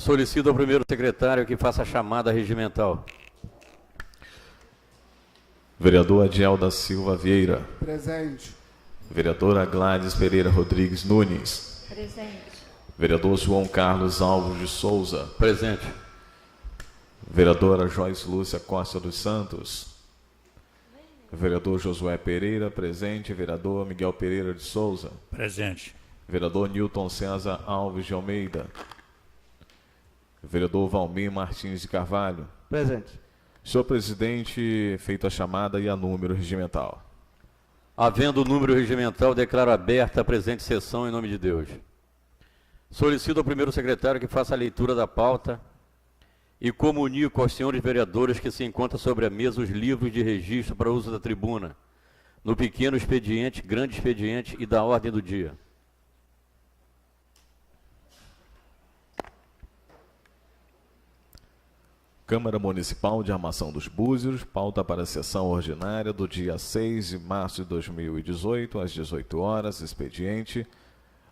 Solicito ao primeiro secretário que faça a chamada regimental. Vereador Adiel da Silva Vieira. Presente. Vereadora Gladys Pereira Rodrigues Nunes. Presente. Vereador João Carlos Alves de Souza. Presente. Vereadora Joyce Lúcia Costa dos Santos. Vereador Josué Pereira, presente. Vereador Miguel Pereira de Souza. Presente. Vereador Newton César Alves de Almeida. Vereador Valmir Martins de Carvalho. Presente. Senhor presidente, feita a chamada e a número regimental. Havendo o número regimental, declaro aberta a presente sessão em nome de Deus. Solicito ao primeiro secretário que faça a leitura da pauta e comunico aos senhores vereadores que se encontram sobre a mesa os livros de registro para uso da tribuna, no pequeno expediente, grande expediente e da ordem do dia. Câmara Municipal de Armação dos Búzios, pauta para a sessão ordinária do dia 6 de março de 2018, às 18 horas, expediente.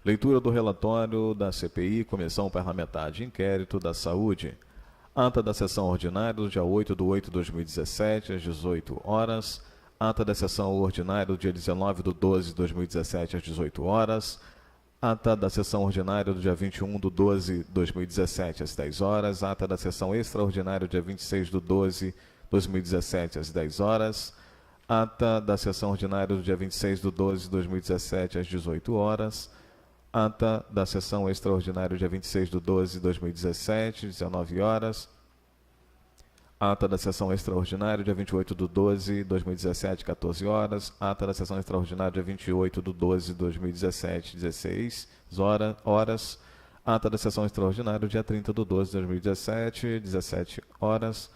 Leitura do relatório da CPI, Comissão Parlamentar de Inquérito da Saúde. Ata da sessão ordinária do dia 8/8/2017, às 18 horas. Ata da sessão ordinária do dia 19/12/2017, às 18 horas. Ata da sessão ordinária do dia 21/12/2017, às 10 horas. Ata da sessão extraordinária do dia 26/12/2017, às 10 horas. Ata da sessão ordinária do dia 26/12/2017, às 18 horas. Ata da sessão extraordinária do dia 26/12/2017, 19 horas. Ata da sessão extraordinária dia 28/12/2017, 14 horas. Ata da sessão extraordinária dia 28/12/2017, 16 horas. Ata da sessão extraordinária dia 30/12/2017, 17 horas.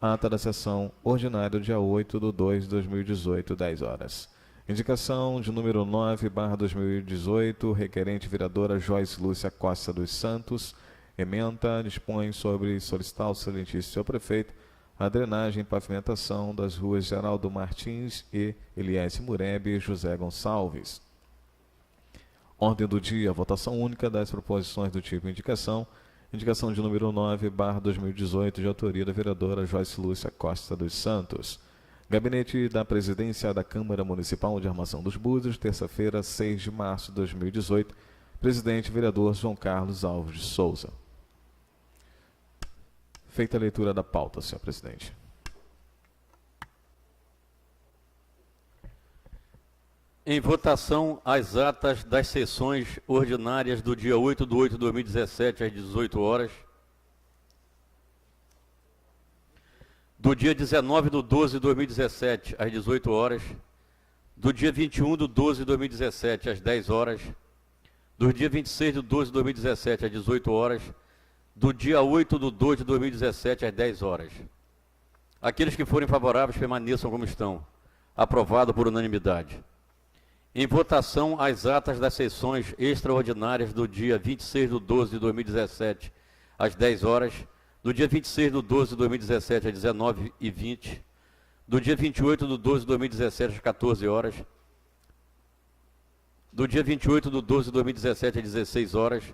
Ata da sessão ordinária dia 8/2/2018, 10 horas. Indicação de número 9/2018, requerente vereadora Joyce Lúcia Costa dos Santos. Ementa, dispõe sobre solicitar ao excelentíssimo senhor prefeito a drenagem e pavimentação das ruas Geraldo Martins e Elias Murebe e José Gonçalves. Ordem do dia, votação única das proposições do tipo indicação. Indicação de número 9/2018, de autoria da vereadora Joyce Lúcia Costa dos Santos. Gabinete da Presidência da Câmara Municipal de Armação dos Búzios, terça-feira, 6 de março de 2018. Presidente, vereador João Carlos Alves de Souza. Feita a leitura da pauta, senhor presidente. Em votação, as atas das sessões ordinárias do dia 8/8/2017, às 18 horas. Do dia 19/12/2017, às 18 horas. Do dia 21/12/2017, às 10 horas. Do dia 26/12/2017, às 18 horas. Do dia 8/2/2017, às 10 horas. Aqueles que forem favoráveis permaneçam como estão. Aprovado por unanimidade. Em votação, as atas das sessões extraordinárias do dia 26/12/2017, às 10 horas. Do dia 26/12/2017, às 19h20. Do dia 28/12/2017, às 14 horas. Do dia 28/12/2017, às 16 horas.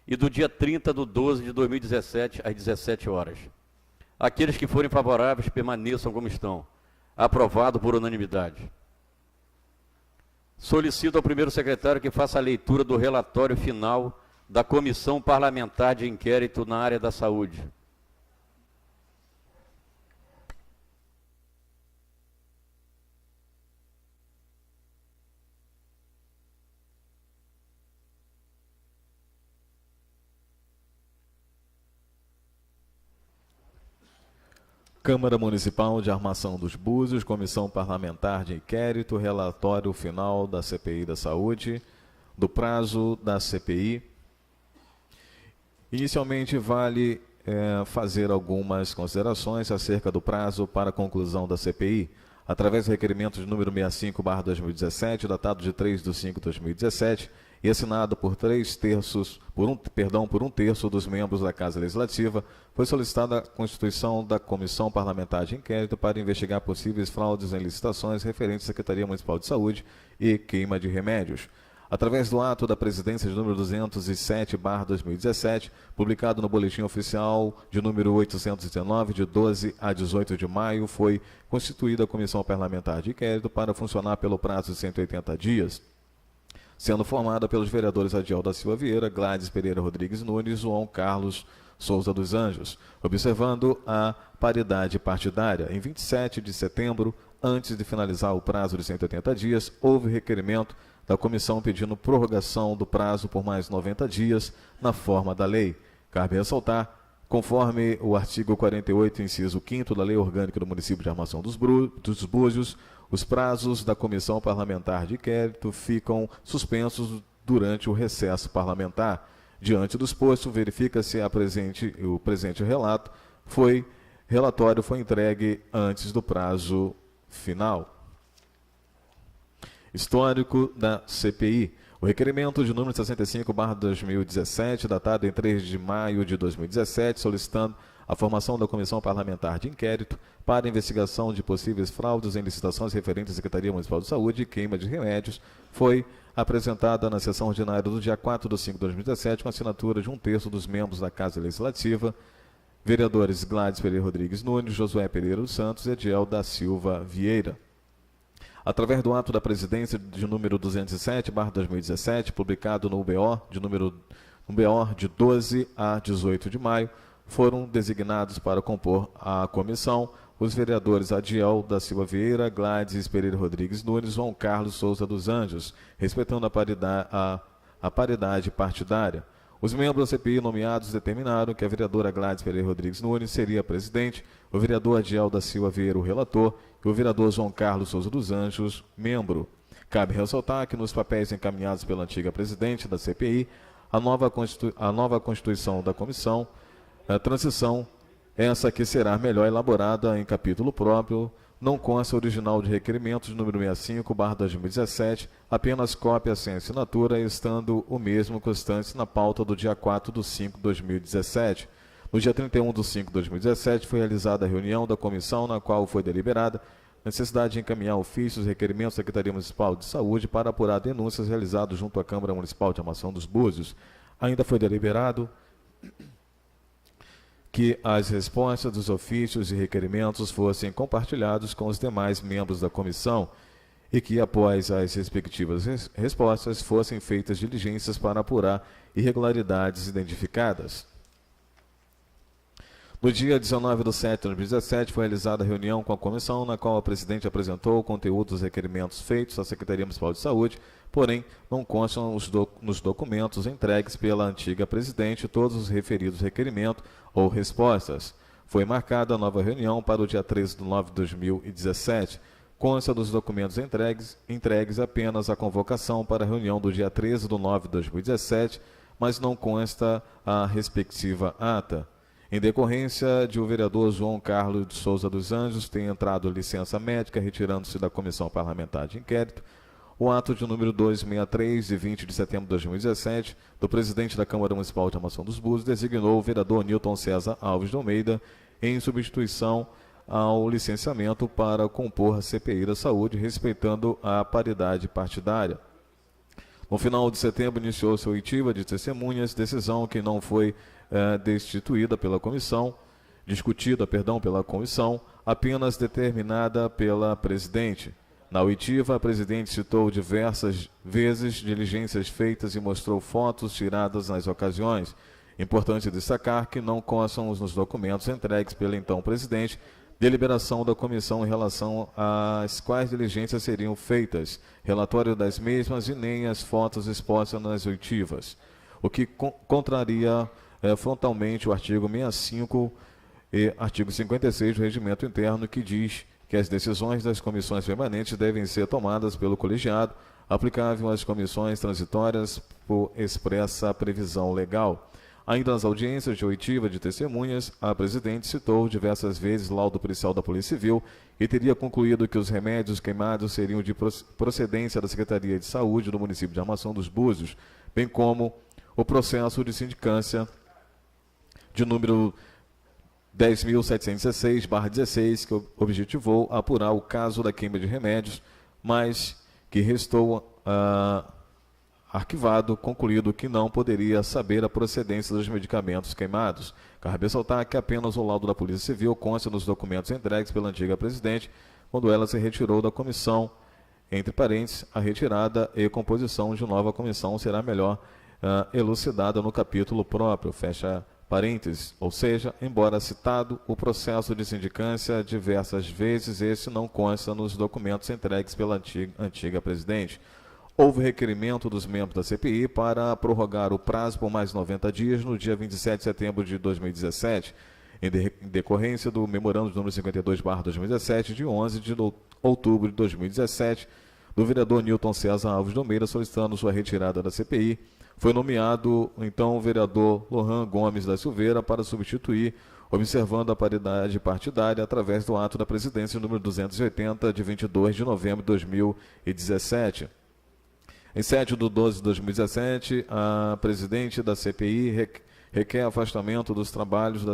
E do dia 30/12/2017, às 17 horas. Aqueles que forem favoráveis permaneçam como estão. Aprovado por unanimidade. Solicito ao primeiro secretário que faça a leitura do relatório final da Comissão Parlamentar de Inquérito na área da saúde. Câmara Municipal de Armação dos Búzios, Comissão Parlamentar de Inquérito, relatório final da CPI da Saúde, do prazo da CPI. Inicialmente, vale fazer algumas considerações acerca do prazo para a conclusão da CPI, através do requerimento de número 65/2017, datado de 3/5/2017, e assinado por por um terço dos membros da Casa Legislativa, foi solicitada a constituição da Comissão Parlamentar de Inquérito para investigar possíveis fraudes em licitações referentes à Secretaria Municipal de Saúde e queima de remédios. Através do ato da presidência de número 207/2017, publicado no Boletim Oficial de número 819, de 12 a 18 de maio, foi constituída a Comissão Parlamentar de Inquérito para funcionar pelo prazo de 180 dias, sendo formada pelos vereadores Adiel da Silva Vieira, Gladys Pereira Rodrigues Nunes e João Carlos Souza dos Anjos, observando a paridade partidária. Em 27 de setembro, antes de finalizar o prazo de 180 dias, houve requerimento da comissão pedindo prorrogação do prazo por mais 90 dias na forma da lei. Cabe ressaltar, conforme o artigo 48, inciso 5º da Lei Orgânica do Município de Armação dos Búzios, os prazos da Comissão Parlamentar de Inquérito ficam suspensos durante o recesso parlamentar. Diante do exposto, verifica-se o presente relatório foi entregue antes do prazo final. Histórico da CPI. O requerimento de número 65/2017, datado em 3 de maio de 2017, solicitando a formação da Comissão Parlamentar de Inquérito para investigação de possíveis fraudes em licitações referentes à Secretaria Municipal de Saúde e queima de remédios, foi apresentada na sessão ordinária do dia 4 de 5 de 2017, com assinatura de 1/3 dos membros da Casa Legislativa, vereadores Gladys Pereira Rodrigues Nunes, Josué Pereira dos Santos e Adiel da Silva Vieira. Através do ato da presidência de número 207/2017, publicado no BO de 12 a 18 de maio, foram designados para compor a comissão os vereadores Adiel da Silva Vieira, Gladys Pereira Rodrigues Nunes e João Carlos Souza dos Anjos, respeitando a paridade partidária. Os membros da CPI nomeados determinaram que a vereadora Gladys Pereira Rodrigues Nunes seria a presidente, o vereador Adiel da Silva Vieira o relator e o vereador João Carlos Souza dos Anjos, membro. Cabe ressaltar que nos papéis encaminhados pela antiga presidente da CPI, a nova constituição da comissão, a transição, essa que será melhor elaborada em capítulo próprio, não consta original de requerimento de número 65/2017, apenas cópia sem assinatura, estando o mesmo constante na pauta do dia 4 de 5 de 2017. No dia 31 de 5 de 2017, foi realizada a reunião da comissão, na qual foi deliberada a necessidade de encaminhar ofícios e requerimentos à Secretaria Municipal de Saúde para apurar denúncias realizadas junto à Câmara Municipal de Armação dos Búzios. Ainda foi deliberado que as respostas dos ofícios e requerimentos fossem compartilhados com os demais membros da comissão e que, após as respectivas respostas, fossem feitas diligências para apurar irregularidades identificadas. No dia 19 de 7 de 2017, foi realizada a reunião com a comissão, na qual a presidente apresentou o conteúdo dos requerimentos feitos à Secretaria Municipal de Saúde, porém, não constam nos documentos entregues pela antiga presidente todos os referidos requerimentos ou respostas. Foi marcada a nova reunião para o dia 13 de 9 de 2017. Consta dos documentos entregues apenas a convocação para a reunião do dia 13 de 9 de 2017, mas não consta a respectiva ata. Em decorrência de o vereador João Carlos de Souza dos Anjos ter entrado licença médica, retirando-se da Comissão Parlamentar de Inquérito, o ato de número 263, de 20 de setembro de 2017, do presidente da Câmara Municipal de Armação dos Búzios, designou o vereador Nilton César Alves de Almeida em substituição ao licenciamento para compor a CPI da Saúde, respeitando a paridade partidária. No final de setembro, iniciou-se a oitiva de testemunhas, decisão que não foi discutida pela comissão, apenas determinada pela presidente. Na oitiva, a presidente citou diversas vezes diligências feitas e mostrou fotos tiradas nas ocasiões. Importante destacar que não constam nos documentos entregues pelo então presidente deliberação da comissão em relação às quais diligências seriam feitas, relatório das mesmas e nem as fotos expostas nas oitivas, o que contraria frontalmente o artigo 65 e artigo 56 do Regimento Interno, que diz que as decisões das comissões permanentes devem ser tomadas pelo colegiado, aplicável às comissões transitórias por expressa previsão legal. Ainda nas audiências de oitiva de testemunhas, a presidente citou diversas vezes laudo pericial da Polícia Civil e teria concluído que os remédios queimados seriam de procedência da Secretaria de Saúde do município de Armação dos Búzios, bem como o processo de sindicância de número 10.716/16, que objetivou apurar o caso da queima de remédios, mas que restou arquivado, concluído que não poderia saber a procedência dos medicamentos queimados. Cabe ressaltar que apenas o laudo da Polícia Civil consta nos documentos entregues pela antiga presidente quando ela se retirou da comissão. Entre parênteses, a retirada e composição de nova comissão será melhor elucidada no capítulo próprio, fecha parênteses. Ou seja, embora citado o processo de sindicância diversas vezes, esse não consta nos documentos entregues pela antiga presidente. Houve requerimento dos membros da CPI para prorrogar o prazo por mais 90 dias no dia 27 de setembro de 2017, em decorrência do memorando de número 52/2017, de 11 de outubro de 2017, do vereador Newton César Alves de Almeida, solicitando sua retirada da CPI. Foi nomeado, então, o vereador Lohan Gomes da Silveira para substituir, observando a paridade partidária através do ato da presidência número 280, de 22 de novembro de 2017. Em 7 de 12 de 2017, a presidente da CPI requer afastamento dos trabalhos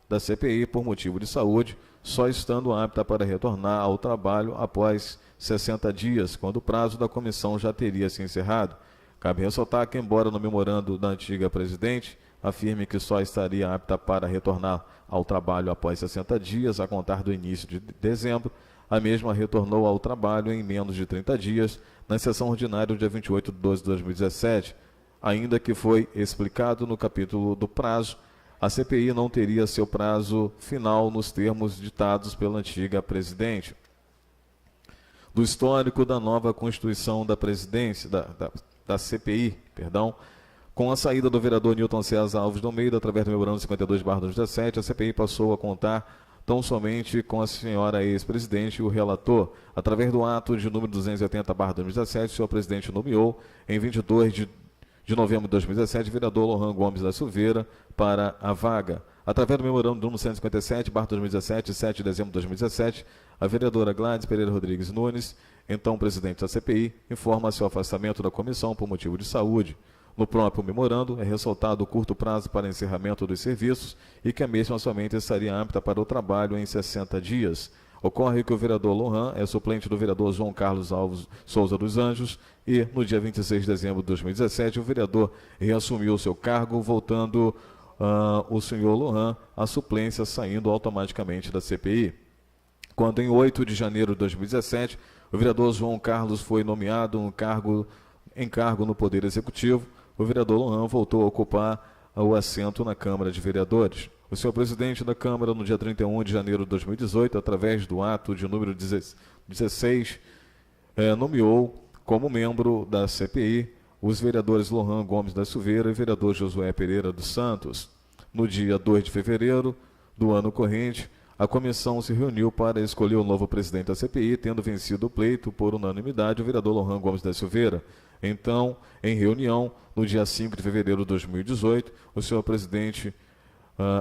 da CPI por motivo de saúde, só estando apta para retornar ao trabalho após 60 dias, quando o prazo da comissão já teria se encerrado. Cabe ressaltar que, embora no memorando da antiga presidente afirme que só estaria apta para retornar ao trabalho após 60 dias, a contar do início de dezembro, a mesma retornou ao trabalho em menos de 30 dias, na sessão ordinária do dia 28 de 12 de 2017. Ainda que foi explicado no capítulo do prazo, a CPI não teria seu prazo final nos termos ditados pela antiga presidente. Do histórico da nova constituição da presidência, da CPI, com a saída do vereador Newton César Alves de Almeida, através do memorando 52/2017, a CPI passou a contar tão somente com a senhora ex-presidente e o relator. Através do ato de número 280/2017, o senhor presidente nomeou, em 22 de novembro de 2017, o vereador Lohan Gomes da Silveira para a vaga. Através do memorando número 157/2017, 7 de dezembro de 2017, a vereadora Gladys Pereira Rodrigues Nunes, então presidente da CPI, informa seu afastamento da comissão por motivo de saúde. No próprio memorando, é ressaltado o curto prazo para encerramento dos serviços e que a mesma somente estaria apta para o trabalho em 60 dias. Ocorre que o vereador Lohan é suplente do vereador João Carlos Alves Souza dos Anjos e, no dia 26 de dezembro de 2017, o vereador reassumiu seu cargo, voltando o senhor Lohan à suplência, saindo automaticamente da CPI. Quando, em 8 de janeiro de 2017, o vereador João Carlos foi nomeado em cargo no Poder Executivo, o vereador Lohan voltou a ocupar o assento na Câmara de Vereadores. O senhor presidente da Câmara, no dia 31 de janeiro de 2018, através do ato de número 16, nomeou como membro da CPI os vereadores Lohan Gomes da Silveira e vereador Josué Pereira dos Santos. No dia 2 de fevereiro do ano corrente, a comissão se reuniu para escolher o novo presidente da CPI, tendo vencido o pleito por unanimidade o vereador Lohan Gomes da Silveira. Então, em reunião, no dia 5 de fevereiro de 2018, o senhor presidente,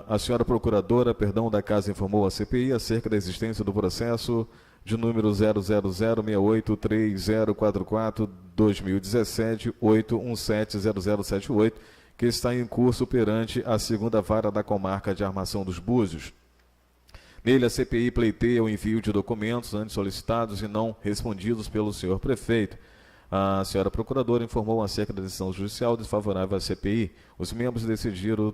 a senhora procuradora, da casa informou à CPI acerca da existência do processo de número 000683044-2017-8170078, que está em curso perante a segunda vara da comarca de Armação dos Búzios. Nele, a CPI pleiteia o envio de documentos antes solicitados e não respondidos pelo senhor prefeito. A senhora procuradora informou acerca da decisão judicial desfavorável à CPI. Os membros decidiram,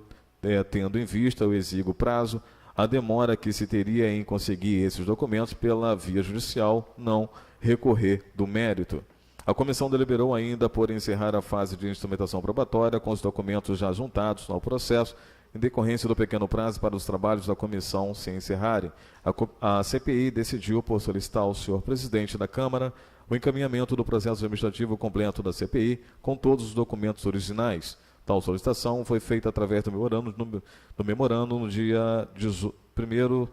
tendo em vista o exíguo prazo, a demora que se teria em conseguir esses documentos pela via judicial, não recorrer do mérito. A comissão deliberou ainda por encerrar a fase de instrumentação probatória com os documentos já juntados ao processo, em decorrência do pequeno prazo para os trabalhos da comissão se encerrarem. A CPI decidiu por solicitar ao senhor presidente da Câmara o encaminhamento do processo administrativo completo da CPI com todos os documentos originais. Tal solicitação foi feita através do memorando no dia 1º,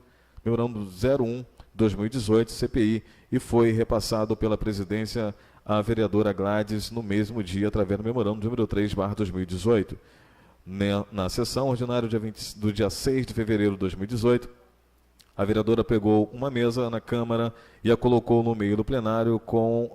memorando 01/2018, CPI, e foi repassado pela presidência à vereadora Gladys no mesmo dia, através do memorando número 3/2018. Na sessão ordinária do dia 6 de fevereiro de 2018, a vereadora pegou uma mesa na Câmara e a colocou no meio do plenário com,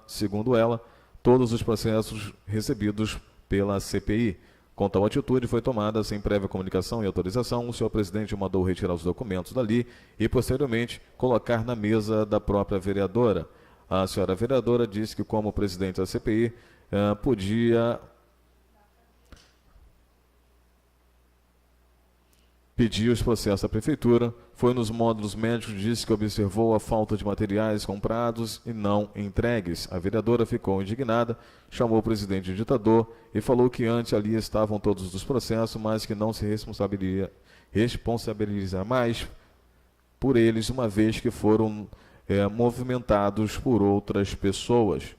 segundo ela, todos os processos recebidos pela CPI. Com tal atitude, foi tomada sem prévia comunicação e autorização. O senhor presidente mandou retirar os documentos dali e, posteriormente, colocar na mesa da própria vereadora. A senhora vereadora disse que, como presidente da CPI, podia pedir os processos à prefeitura, foi nos módulos médicos, disse que observou a falta de materiais comprados e não entregues. A vereadora ficou indignada, chamou o presidente de ditador e falou que antes ali estavam todos os processos, mas que não se responsabiliza mais por eles, uma vez que foram movimentados por outras pessoas.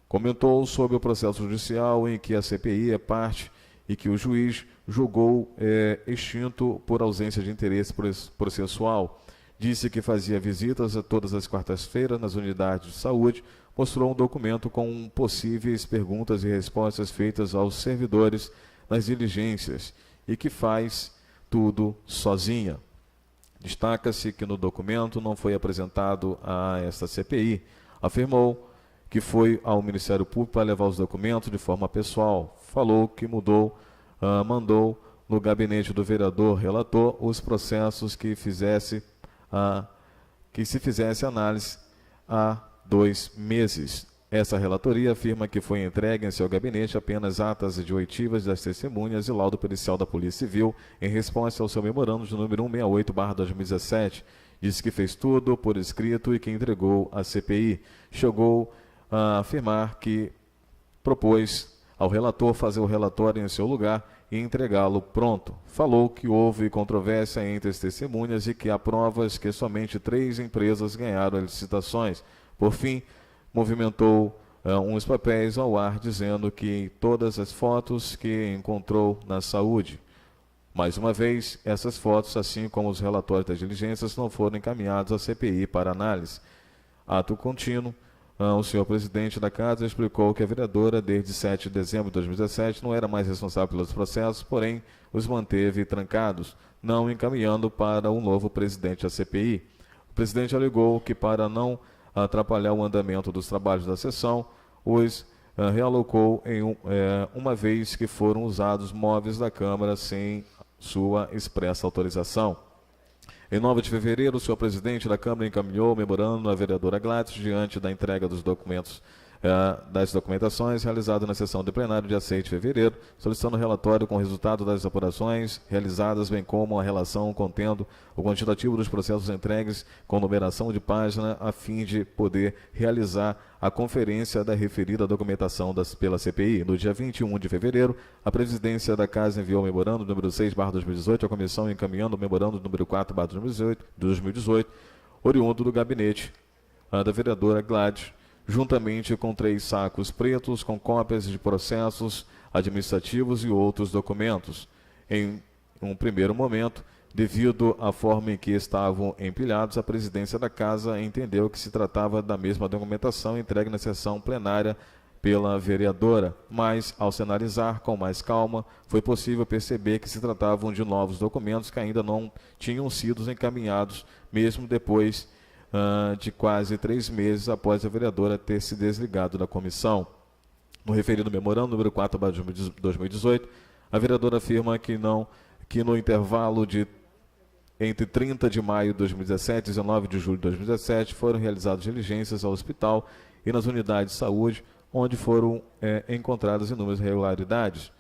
Comentou sobre o processo judicial em que a CPI é parte e que o juiz julgou extinto por ausência de interesse processual. Disse que fazia visitas a todas as quartas-feiras nas unidades de saúde, mostrou um documento com possíveis perguntas e respostas feitas aos servidores nas diligências e que faz tudo sozinha. Destaca-se que no documento não foi apresentado a esta CPI. Afirmou que foi ao Ministério Público para levar os documentos de forma pessoal. Falou que mandou no gabinete do vereador relator os processos que se fizesse análise há 2 meses. Essa relatoria afirma que foi entregue em seu gabinete apenas atas de oitivas das testemunhas e laudo pericial da Polícia Civil em resposta ao seu memorando de número 168/2017. Disse que fez tudo por escrito e que entregou à CPI. Chegou a afirmar que propôs ao relator fazer o relatório em seu lugar e entregá-lo pronto. Falou que houve controvérsia entre as testemunhas e que há provas que somente 3 empresas ganharam as licitações. Por fim, movimentou uns papéis ao ar dizendo que todas as fotos que encontrou na saúde. Mais uma vez, essas fotos, assim como os relatórios das diligências, não foram encaminhados à CPI para análise. Ato contínuo, o senhor presidente da casa explicou que a vereadora, desde 7 de dezembro de 2017, não era mais responsável pelos processos, porém os manteve trancados, não encaminhando para um novo presidente da CPI. O presidente alegou que, para não atrapalhar o andamento dos trabalhos da sessão, os realocou uma vez que foram usados móveis da Câmara sem sua expressa autorização. Em 9 de fevereiro, o senhor presidente da Câmara encaminhou o memorando à vereadora Gladys diante da entrega dos documentos das documentações realizada na sessão de plenário dia 6 de fevereiro, solicitando relatório com o resultado das apurações realizadas, bem como a relação contendo o quantitativo dos processos entregues com numeração de página, a fim de poder realizar a conferência da referida documentação pela CPI. No dia 21 de fevereiro, a presidência da Casa enviou o memorando número 6/2018 à comissão, encaminhando o memorando número 4/2018, oriundo do gabinete da vereadora Gladys, juntamente com 3 sacos pretos com cópias de processos administrativos e outros documentos. Em um primeiro momento, devido à forma em que estavam empilhados, a presidência da Casa entendeu que se tratava da mesma documentação entregue na sessão plenária pela vereadora, mas, ao se analisar com mais calma, foi possível perceber que se tratavam de novos documentos que ainda não tinham sido encaminhados, mesmo depois de quase 3 meses após a vereadora ter se desligado da comissão. No referido memorando número 4/2018, a vereadora afirma que no intervalo entre 30 de maio de 2017 e 19 de julho de 2017 foram realizadas diligências ao hospital e nas unidades de saúde, onde foram encontradas inúmeras irregularidades.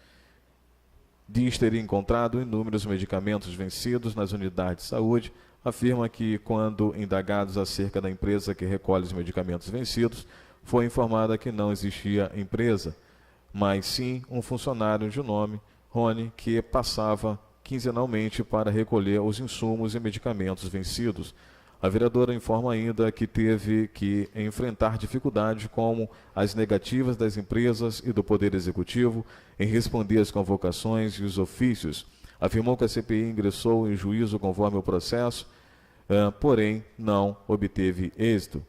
Diz ter encontrado inúmeros medicamentos vencidos nas unidades de saúde. Afirma que, quando indagados acerca da empresa que recolhe os medicamentos vencidos, foi informada que não existia empresa, mas sim um funcionário de nome Rony, que passava quinzenalmente para recolher os insumos e medicamentos vencidos. A vereadora informa ainda que teve que enfrentar dificuldades como as negativas das empresas e do Poder Executivo em responder às convocações e os ofícios. Afirmou que a CPI ingressou em juízo conforme o processo, porém não obteve êxito.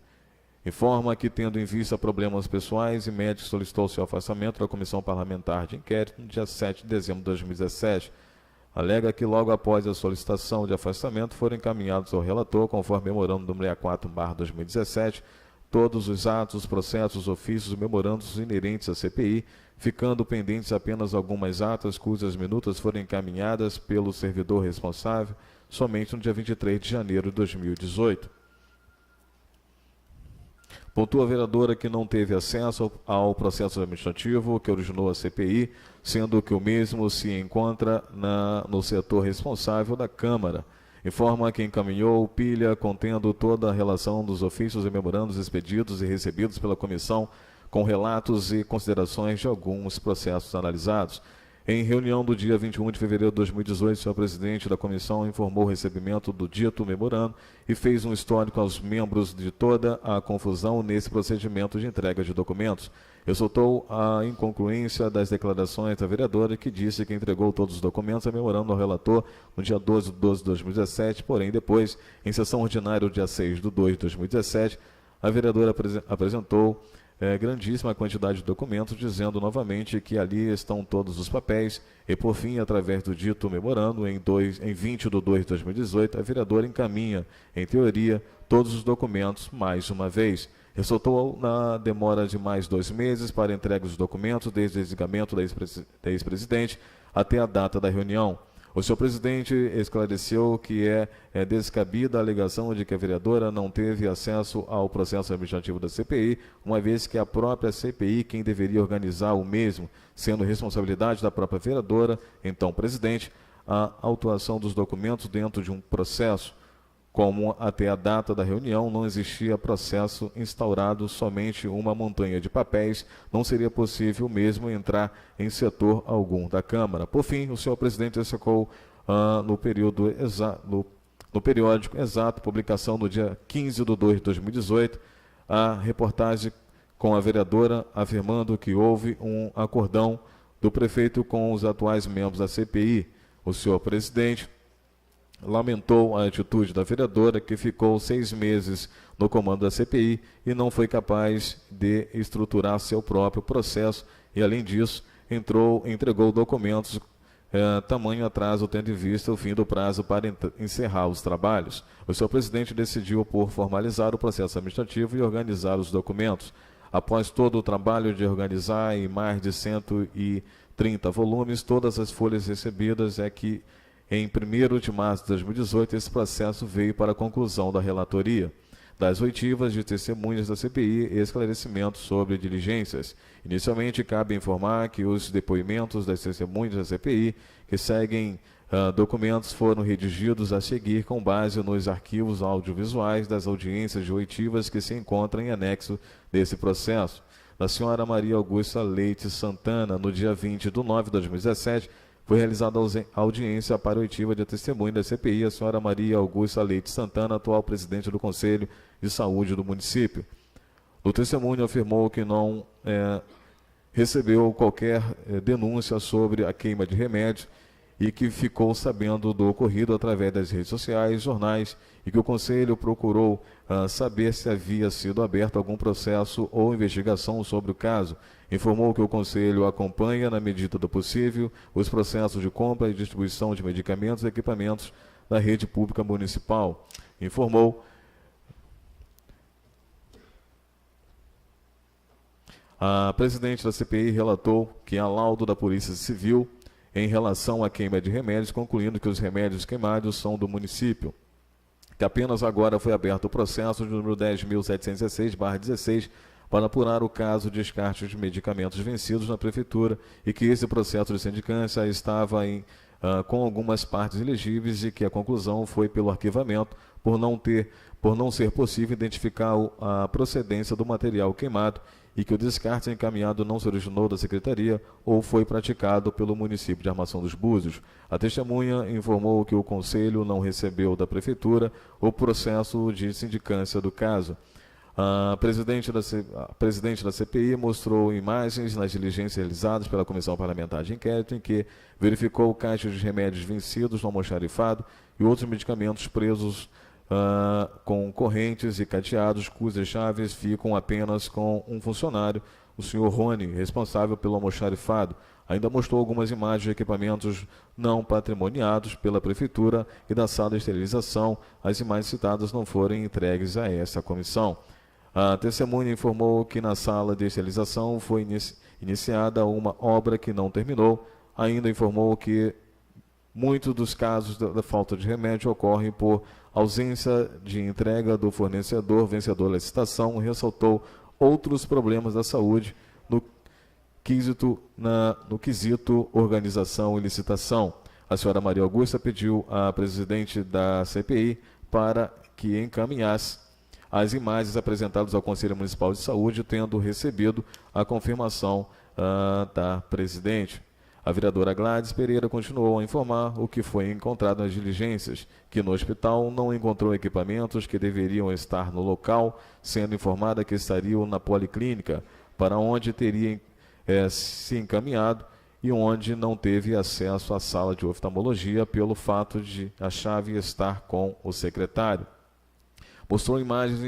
Informa que, tendo em vista problemas pessoais e médicos, solicitou seu afastamento da Comissão Parlamentar de Inquérito no dia 7 de dezembro de 2017. Alega que logo após a solicitação de afastamento foram encaminhados ao relator, conforme memorando número 64/2017, todos os atos, processos, ofícios e memorandos inerentes à CPI, ficando pendentes apenas algumas atas cujas minutas foram encaminhadas pelo servidor responsável somente no dia 23 de janeiro de 2018. Pontua a vereadora que não teve acesso ao processo administrativo que originou a CPI, sendo que o mesmo se encontra no setor responsável da Câmara. Informa que encaminhou pilha contendo toda a relação dos ofícios e memorandos expedidos e recebidos pela comissão, com relatos e considerações de alguns processos analisados. Em reunião do dia 21 de fevereiro de 2018, o senhor presidente da comissão informou o recebimento do dito memorando e fez um histórico aos membros de toda a confusão nesse procedimento de entrega de documentos. Ressaltou a inconcluência das declarações da vereadora, que disse que entregou todos os documentos a memorando ao relator no dia 12 de 12 de 2017, porém depois, em sessão ordinária do dia 6 de 2 de 2017, a vereadora apresentou grandíssima quantidade de documentos, dizendo novamente que ali estão todos os papéis e, por fim, através do dito memorando, em 20 de 2 de 2018, a vereadora encaminha, em teoria, todos os documentos mais uma vez. Ressaltou na demora de mais 2 meses para entrega dos documentos, desde o desligamento da ex-presidente até a data da reunião. O senhor presidente esclareceu que é descabida a alegação de que a vereadora não teve acesso ao processo administrativo da CPI, uma vez que a própria CPI quem deveria organizar o mesmo, sendo responsabilidade da própria vereadora, então presidente, a autuação dos documentos dentro de um processo. Como até a data da reunião não existia processo instaurado, somente uma montanha de papéis, não seria possível mesmo entrar em setor algum da Câmara. Por fim, o senhor presidente destacou no periódico exato, publicação no dia 15 de 2 de 2018, a reportagem com a vereadora afirmando que houve um acordão do prefeito com os atuais membros da CPI. O senhor presidente lamentou a atitude da vereadora, que ficou 6 meses no comando da CPI e não foi capaz de estruturar seu próprio processo e, além disso, entregou documentos, tamanho atraso, tendo em vista o fim do prazo para encerrar os trabalhos. O senhor presidente decidiu por formalizar o processo administrativo e organizar os documentos. Após todo o trabalho de organizar em mais de 130 volumes, todas as folhas recebidas, que em 1º de março de 2018, esse processo veio para a conclusão da relatoria, das oitivas de testemunhas da CPI e esclarecimentos sobre diligências. Inicialmente, cabe informar que os depoimentos das testemunhas da CPI, que seguem documentos, foram redigidos a seguir com base nos arquivos audiovisuais das audiências de oitivas que se encontram em anexo desse processo. Da senhora Maria Augusta Leite Santana, no dia 20 de 9 de 2017, foi realizada a audiência para a oitiva de testemunho da CPI, a senhora Maria Augusta Leite Santana, atual presidente do Conselho de Saúde do município. O testemunho afirmou que não recebeu qualquer denúncia sobre a queima de remédios e que ficou sabendo do ocorrido através das redes sociais, jornais, e que o Conselho procurou saber se havia sido aberto algum processo ou investigação sobre o caso. Informou que o Conselho acompanha, na medida do possível, os processos de compra e distribuição de medicamentos e equipamentos da rede pública municipal. Informou a presidente da CPI, relatou que há laudo da Polícia Civil em relação à queima de remédios, concluindo que os remédios queimados são do município, que apenas agora foi aberto o processo de número 10.716/16 para apurar o caso de descarte de medicamentos vencidos na Prefeitura e que esse processo de sindicância estava com algumas partes ilegíveis e que a conclusão foi pelo arquivamento por não ser possível identificar a procedência do material queimado e que o descarte encaminhado não se originou da Secretaria ou foi praticado pelo município de Armação dos Búzios. A testemunha informou que o Conselho não recebeu da Prefeitura o processo de sindicância do caso. A presidente da CPI mostrou imagens nas diligências realizadas pela Comissão Parlamentar de Inquérito, em que verificou caixas de remédios vencidos no almoxarifado e outros medicamentos presos com correntes e cadeados, cujas chaves ficam apenas com um funcionário, o senhor Rony, responsável pelo almoxarifado. Ainda mostrou algumas imagens de equipamentos não patrimoniados pela Prefeitura e da sala de esterilização. As imagens citadas não foram entregues a essa comissão. A testemunha informou que na sala de esterilização foi iniciada uma obra que não terminou. Ainda informou que Muitos dos casos da falta de remédio ocorrem por ausência de entrega do fornecedor vencedor da licitação, ressaltou outros problemas da saúde no quesito organização e licitação. A senhora Maria Augusta pediu à presidente da CPI para que encaminhasse as imagens apresentadas ao Conselho Municipal de Saúde, tendo recebido a confirmação da presidente. A vereadora Gladys Pereira continuou a informar o que foi encontrado nas diligências, que no hospital não encontrou equipamentos que deveriam estar no local, sendo informada que estariam na policlínica, para onde teria se encaminhado e onde não teve acesso à sala de oftalmologia pelo fato de a chave estar com o secretário. Mostrou imagens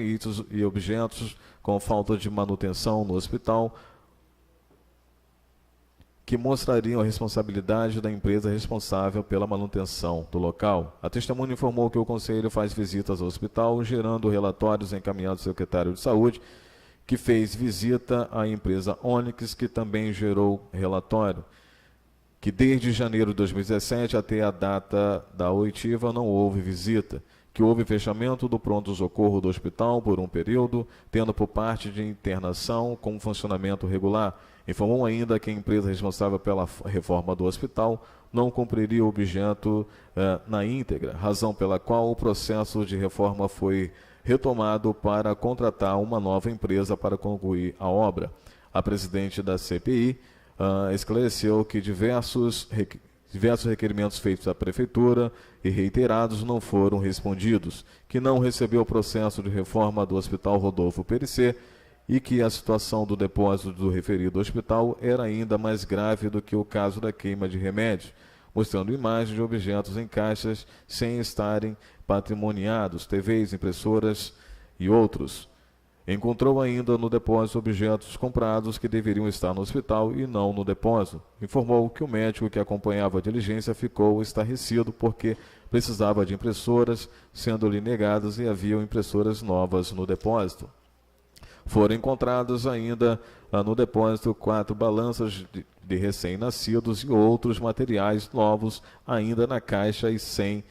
e objetos com falta de manutenção no hospital, que mostrariam a responsabilidade da empresa responsável pela manutenção do local. A testemunha informou que o Conselho faz visitas ao hospital, gerando relatórios encaminhados ao secretário de Saúde, que fez visita à empresa Onyx, que também gerou relatório, que desde janeiro de 2017 até a data da oitiva não houve visita, que houve fechamento do pronto-socorro do hospital por um período, tendo por parte de internação com funcionamento regular. Informou ainda que a empresa responsável pela reforma do hospital não cumpriria o objeto na íntegra, razão pela qual o processo de reforma foi retomado para contratar uma nova empresa para concluir a obra. A presidente da CPI esclareceu que diversos requerimentos feitos à Prefeitura e reiterados não foram respondidos, que não recebeu o processo de reforma do Hospital Rodolfo Perissé e que a situação do depósito do referido hospital era ainda mais grave do que o caso da queima de remédios, mostrando imagens de objetos em caixas sem estarem patrimoniados, TVs, impressoras e outros. Encontrou ainda no depósito objetos comprados que deveriam estar no hospital e não no depósito. Informou que o médico que acompanhava a diligência ficou estarrecido porque precisava de impressoras, sendo-lhe negadas, e haviam impressoras novas no depósito. Foram encontrados ainda no depósito 4 balanças de recém-nascidos e outros materiais novos ainda na caixa e sem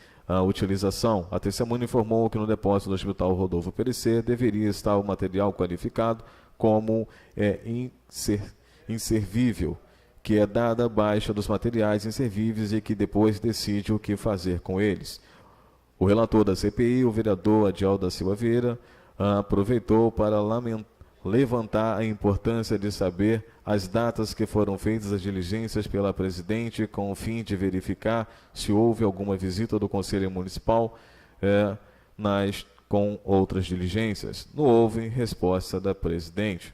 utilização. A testemunha informou que no depósito do Hospital Rodolfo Perissé deveria estar o material qualificado como inservível, que é dada a baixa dos materiais inservíveis e que depois decide o que fazer com eles. O relator da CPI, o vereador Adiel da Silva Vieira, aproveitou para levantar a importância de saber as datas que foram feitas as diligências pela presidente com o fim de verificar se houve alguma visita do Conselho Municipal com outras diligências. Não houve resposta da presidente.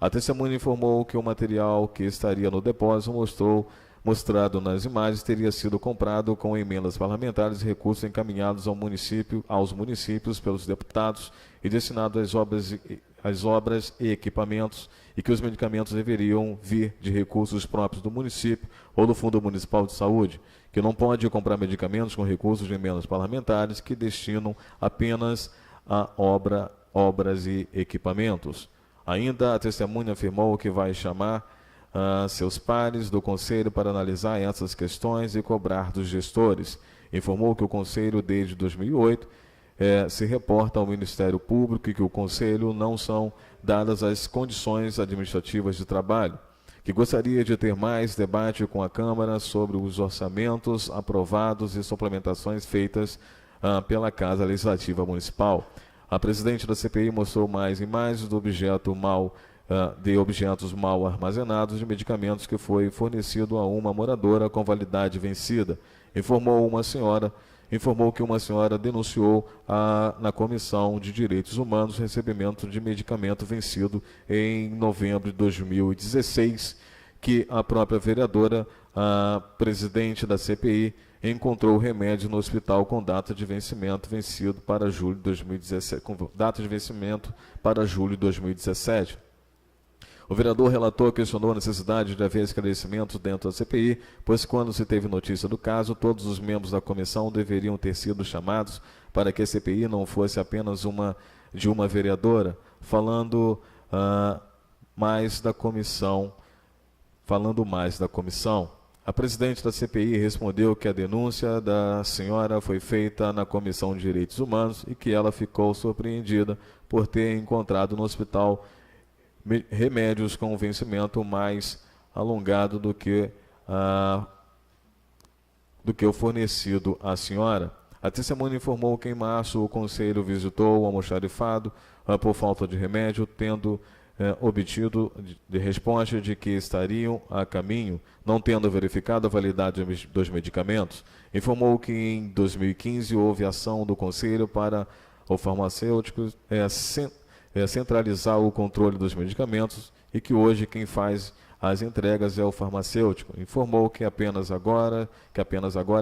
A testemunha informou que o material que estaria no depósito mostrado nas imagens teria sido comprado com emendas parlamentares e recursos encaminhados aos municípios pelos deputados e destinado às obras e equipamentos, e que os medicamentos deveriam vir de recursos próprios do município ou do Fundo Municipal de Saúde, que não pode comprar medicamentos com recursos de emendas parlamentares que destinam apenas a obras e equipamentos. Ainda a testemunha afirmou que vai chamar seus pares do Conselho para analisar essas questões e cobrar dos gestores. Informou que o Conselho, desde 2008, se reporta ao Ministério Público e que o Conselho não são dadas as condições administrativas de trabalho, que gostaria de ter mais debate com a Câmara sobre os orçamentos aprovados e suplementações feitas pela Casa Legislativa Municipal. A presidente da CPI mostrou mais imagens de objetos mal armazenados de medicamentos que foi fornecido a uma moradora com validade vencida. Informou que uma senhora denunciou na Comissão de Direitos Humanos o recebimento de medicamento vencido em novembro de 2016, que a própria vereadora, a presidente da CPI, encontrou o remédio no hospital com data de vencimento vencido para julho de 2017, com data de vencimento para julho de 2017. O vereador relator questionou a necessidade de haver esclarecimentos dentro da CPI, pois quando se teve notícia do caso, todos os membros da comissão deveriam ter sido chamados para que a CPI não fosse apenas de uma vereadora, falando mais da comissão. A presidente da CPI respondeu que a denúncia da senhora foi feita na Comissão de Direitos Humanos e que ela ficou surpreendida por ter encontrado no hospital remédios com vencimento mais alongado do que o fornecido à senhora. A testemunha informou que em março o conselho visitou o almoxarifado por falta de remédio, tendo obtido de resposta de que estariam a caminho, não tendo verificado a validade dos medicamentos. Informou que em 2015 houve ação do conselho para o farmacêutico centralizar o controle dos medicamentos e que hoje quem faz as entregas é o farmacêutico. Informou que apenas agora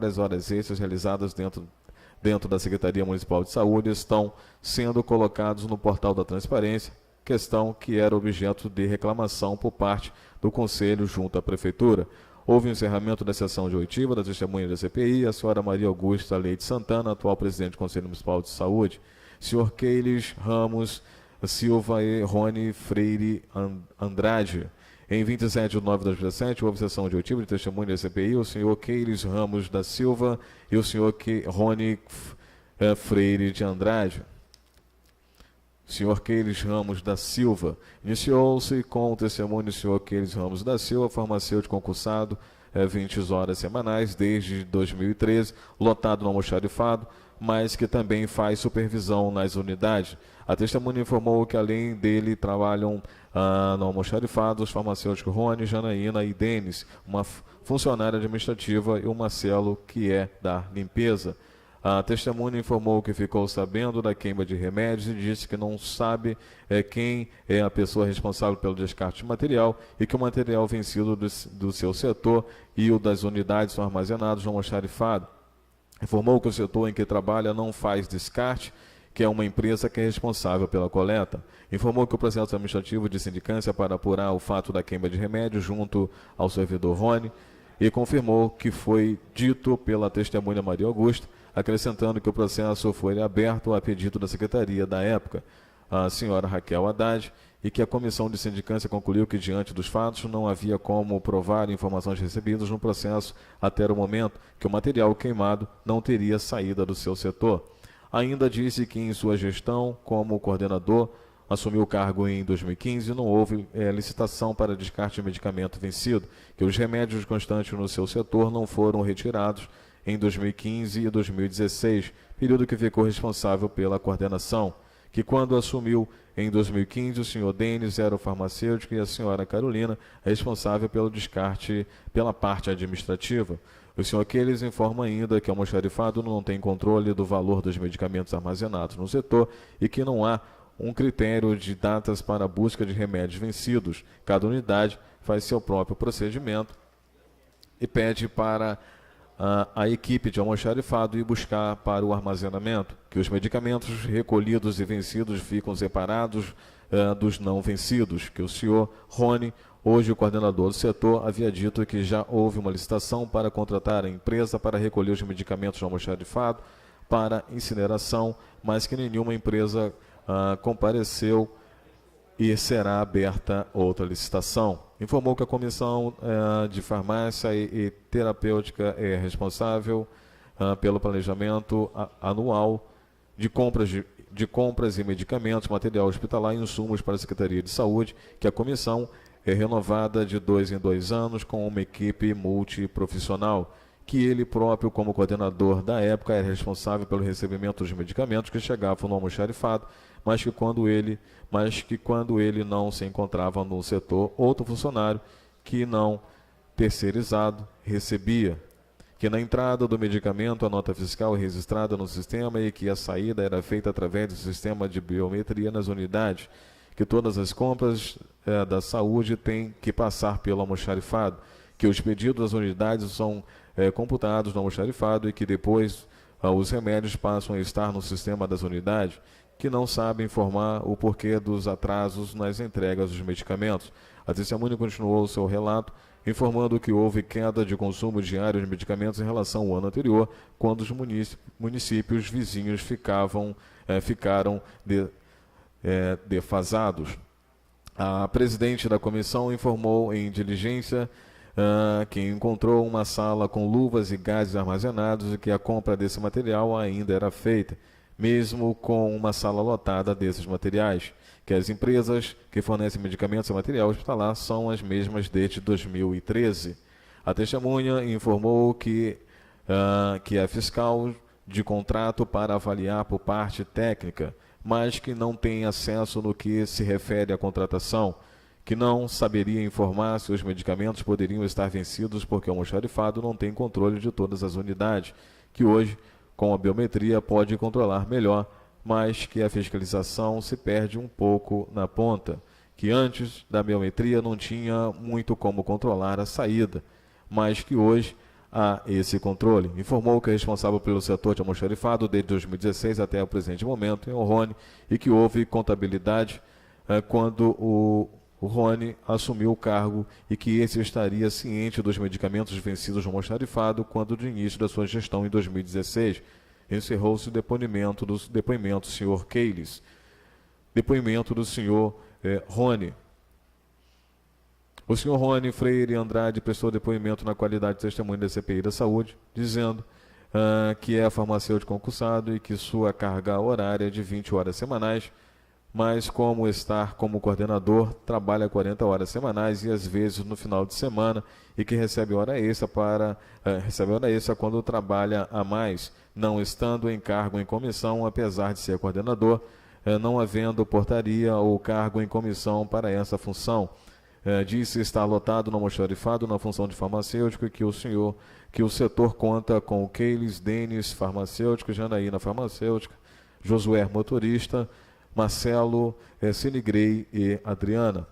as horas extras realizadas dentro da Secretaria Municipal de Saúde estão sendo colocados no portal da transparência, questão que era objeto de reclamação por parte do Conselho junto à Prefeitura. Houve um encerramento da sessão de oitiva da testemunha da CPI, a senhora Maria Augusta Leite Santana, atual presidente do Conselho Municipal de Saúde, senhor Keiles Ramos Silva e Rony Freire Andrade. Em 27 de novembro de 2017, houve sessão de oitiva de testemunha da CPI, o senhor Keiles Ramos da Silva e o senhor Rony Freire de Andrade. Senhor Keiles Ramos da Silva. Iniciou-se com o testemunho do senhor Keiles Ramos da Silva, farmacêutico concursado, 20 horas semanais, desde 2013, lotado no almoxarifado, mas que também faz supervisão nas unidades. A testemunha informou que além dele trabalham no almoxarifado os farmacêuticos Rony, Janaína e Denis, uma funcionária administrativa, e o Marcelo, que é da limpeza. A testemunha informou que ficou sabendo da queima de remédios e disse que não sabe quem é a pessoa responsável pelo descarte de material e que o material vencido do seu setor e o das unidades são armazenados no almoxarifado. Informou que o setor em que trabalha não faz descarte, que é uma empresa que é responsável pela coleta. Informou que o processo administrativo de sindicância para apurar o fato da queima de remédios junto ao servidor Rony e confirmou que foi dito pela testemunha Maria Augusta, acrescentando que o processo foi aberto a pedido da secretaria da época, a senhora Raquel Haddad, e que a comissão de sindicância concluiu que, diante dos fatos, não havia como provar informações recebidas no processo até o momento que o material queimado não teria saída do seu setor. Ainda disse que, em sua gestão como coordenador, assumiu o cargo em 2015 e não houve licitação para descarte de medicamento vencido, que os remédios constantes no seu setor não foram retirados em 2015 e 2016, período que ficou responsável pela coordenação, que quando assumiu em 2015, o senhor Denis era o farmacêutico e a senhora Carolina responsável pelo descarte pela parte administrativa. O senhor Keiles informa ainda que o almoxarifado não tem controle do valor dos medicamentos armazenados no setor e que não há um critério de datas para a busca de remédios vencidos. Cada unidade faz seu próprio procedimento e pede para a equipe de almoxarifado ir buscar para o armazenamento, que os medicamentos recolhidos e vencidos ficam separados dos não vencidos, que o senhor Rony, hoje o coordenador do setor, havia dito que já houve uma licitação para contratar a empresa para recolher os medicamentos do almoxarifado para incineração, mas que nenhuma empresa compareceu e será aberta outra licitação. Informou que a Comissão de Farmácia e Terapêutica é responsável pelo planejamento anual de compras e medicamentos, material hospitalar e insumos para a Secretaria de Saúde, que a comissão é renovada de 2 em 2 anos com uma equipe multiprofissional, que ele próprio, como coordenador da época, era responsável pelo recebimento dos medicamentos que chegavam no almoxarifado, mas que quando ele não se encontrava no setor, outro funcionário que não terceirizado recebia, que na entrada do medicamento a nota fiscal é registrada no sistema e que a saída era feita através do sistema de biometria nas unidades, que todas as compras da saúde têm que passar pelo almoxarifado, que os pedidos das unidades são computados no almoxarifado e que depois os remédios passam a estar no sistema das unidades, que não sabe informar o porquê dos atrasos nas entregas dos medicamentos. A testemunha continuou o seu relato, informando que houve queda de consumo diário de medicamentos em relação ao ano anterior, quando os municípios vizinhos ficaram defasados. A presidente da comissão informou em diligência que encontrou uma sala com luvas e gases armazenados e que a compra desse material ainda era feita, mesmo com uma sala lotada desses materiais, que as empresas que fornecem medicamentos e material hospitalar são as mesmas desde 2013. A testemunha informou que é fiscal de contrato para avaliar por parte técnica, mas que não tem acesso no que se refere à contratação, que não saberia informar se os medicamentos poderiam estar vencidos porque o almoxarifado não tem controle de todas as unidades, que hoje, com a biometria, pode controlar melhor, mas que a fiscalização se perde um pouco na ponta, que antes da biometria não tinha muito como controlar a saída, mas que hoje há esse controle. Informou que é responsável pelo setor de almoxarifado desde 2016 até o presente momento em Rony e que houve contabilidade quando o Rony assumiu o cargo e que esse estaria ciente dos medicamentos vencidos no almoxarifado quando do início da sua gestão em 2016. Encerrou-se o depoimento do senhor Keilis. Depoimento do senhor Rony. O senhor Rony Freire Andrade prestou depoimento na qualidade de testemunha da CPI da Saúde, dizendo que é farmacêutico concursado e que sua carga horária é de 20 horas semanais, mas como estar como coordenador, trabalha 40 horas semanais e às vezes no final de semana e que recebe hora extra quando trabalha a mais, não estando em cargo em comissão, apesar de ser coordenador, não havendo portaria ou cargo em comissão para essa função. Disse estar lotado no almoxarifado na função de farmacêutico e que o setor conta com o Keilis, Denis, farmacêutico, Janaína, farmacêutica, Josué, motorista, Marcelo, Sinigrei e Adriana.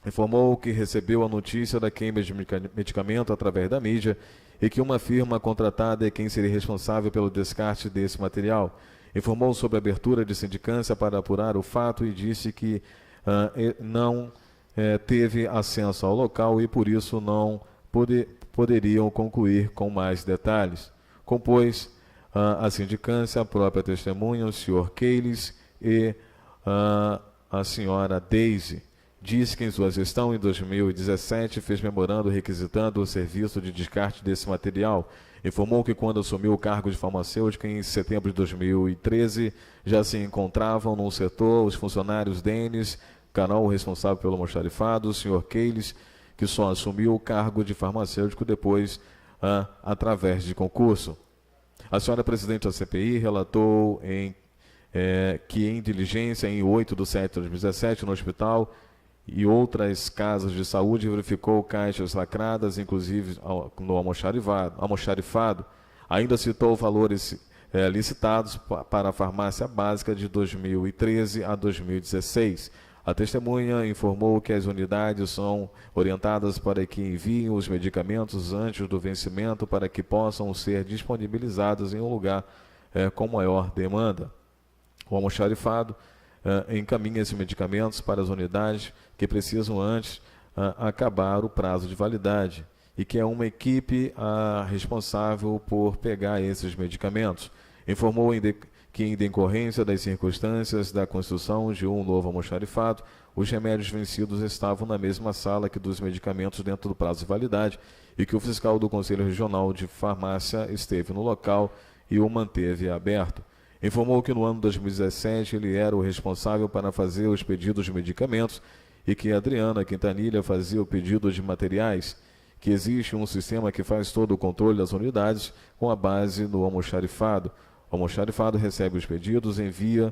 Informou que recebeu a notícia da queima de medicamento através da mídia e que uma firma contratada é quem seria responsável pelo descarte desse material. Informou sobre a abertura de sindicância para apurar o fato e disse que não teve acesso ao local e por isso não poderiam concluir com mais detalhes. Compôs a sindicância a própria testemunha, o senhor Keilis e a senhora Daisy. Diz que em sua gestão em 2017 fez memorando requisitando o serviço de descarte desse material. Informou que quando assumiu o cargo de farmacêutica em setembro de 2013, já se encontravam no setor os funcionários Denis, Carol, responsável pelo almoxarifado, o senhor Keilis, que só assumiu o cargo de farmacêutico depois através de concurso. A senhora presidente da CPI relatou que em diligência em 8/7 de 2017 no hospital e outras casas de saúde verificou caixas lacradas, inclusive no almoxarifado. Ainda citou valores licitados para a farmácia básica de 2013 a 2016. A testemunha informou que as unidades são orientadas para que enviem os medicamentos antes do vencimento para que possam ser disponibilizados em um lugar com maior demanda. O almoxarifado encaminha esses medicamentos para as unidades que precisam antes acabar o prazo de validade e que é uma equipe responsável por pegar esses medicamentos. Informou que em decorrência das circunstâncias da construção de um novo almoxarifado, os remédios vencidos estavam na mesma sala que dos medicamentos dentro do prazo de validade e que o fiscal do Conselho Regional de Farmácia esteve no local e o manteve aberto. Informou que no ano 2017 ele era o responsável para fazer os pedidos de medicamentos e que Adriana Quintanilha fazia o pedido de materiais, que existe um sistema que faz todo o controle das unidades com a base no almoxarifado. O almoxarifado recebe os pedidos, envia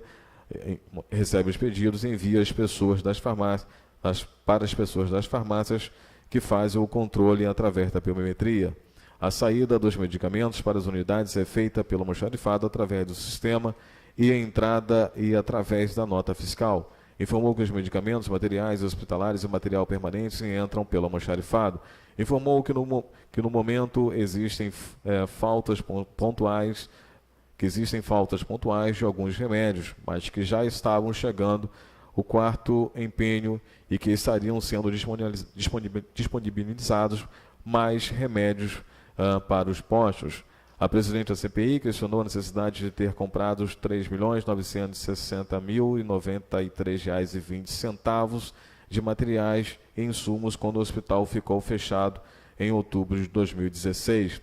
as pessoas das farmácias para as pessoas das farmácias que fazem o controle através da biometria. A saída dos medicamentos para as unidades é feita pelo almoxarifado através do sistema e a entrada e através da nota fiscal. Informou que os medicamentos, materiais hospitalares e material permanente entram pelo almoxarifado. Informou que no momento existem faltas pontuais de alguns remédios, mas que já estavam chegando o quarto empenho e que estariam sendo disponibilizados mais remédios para os postos. A presidente da CPI questionou a necessidade de ter comprado os R$ 3.960.093,20 de materiais e insumos quando o hospital ficou fechado em outubro de 2016.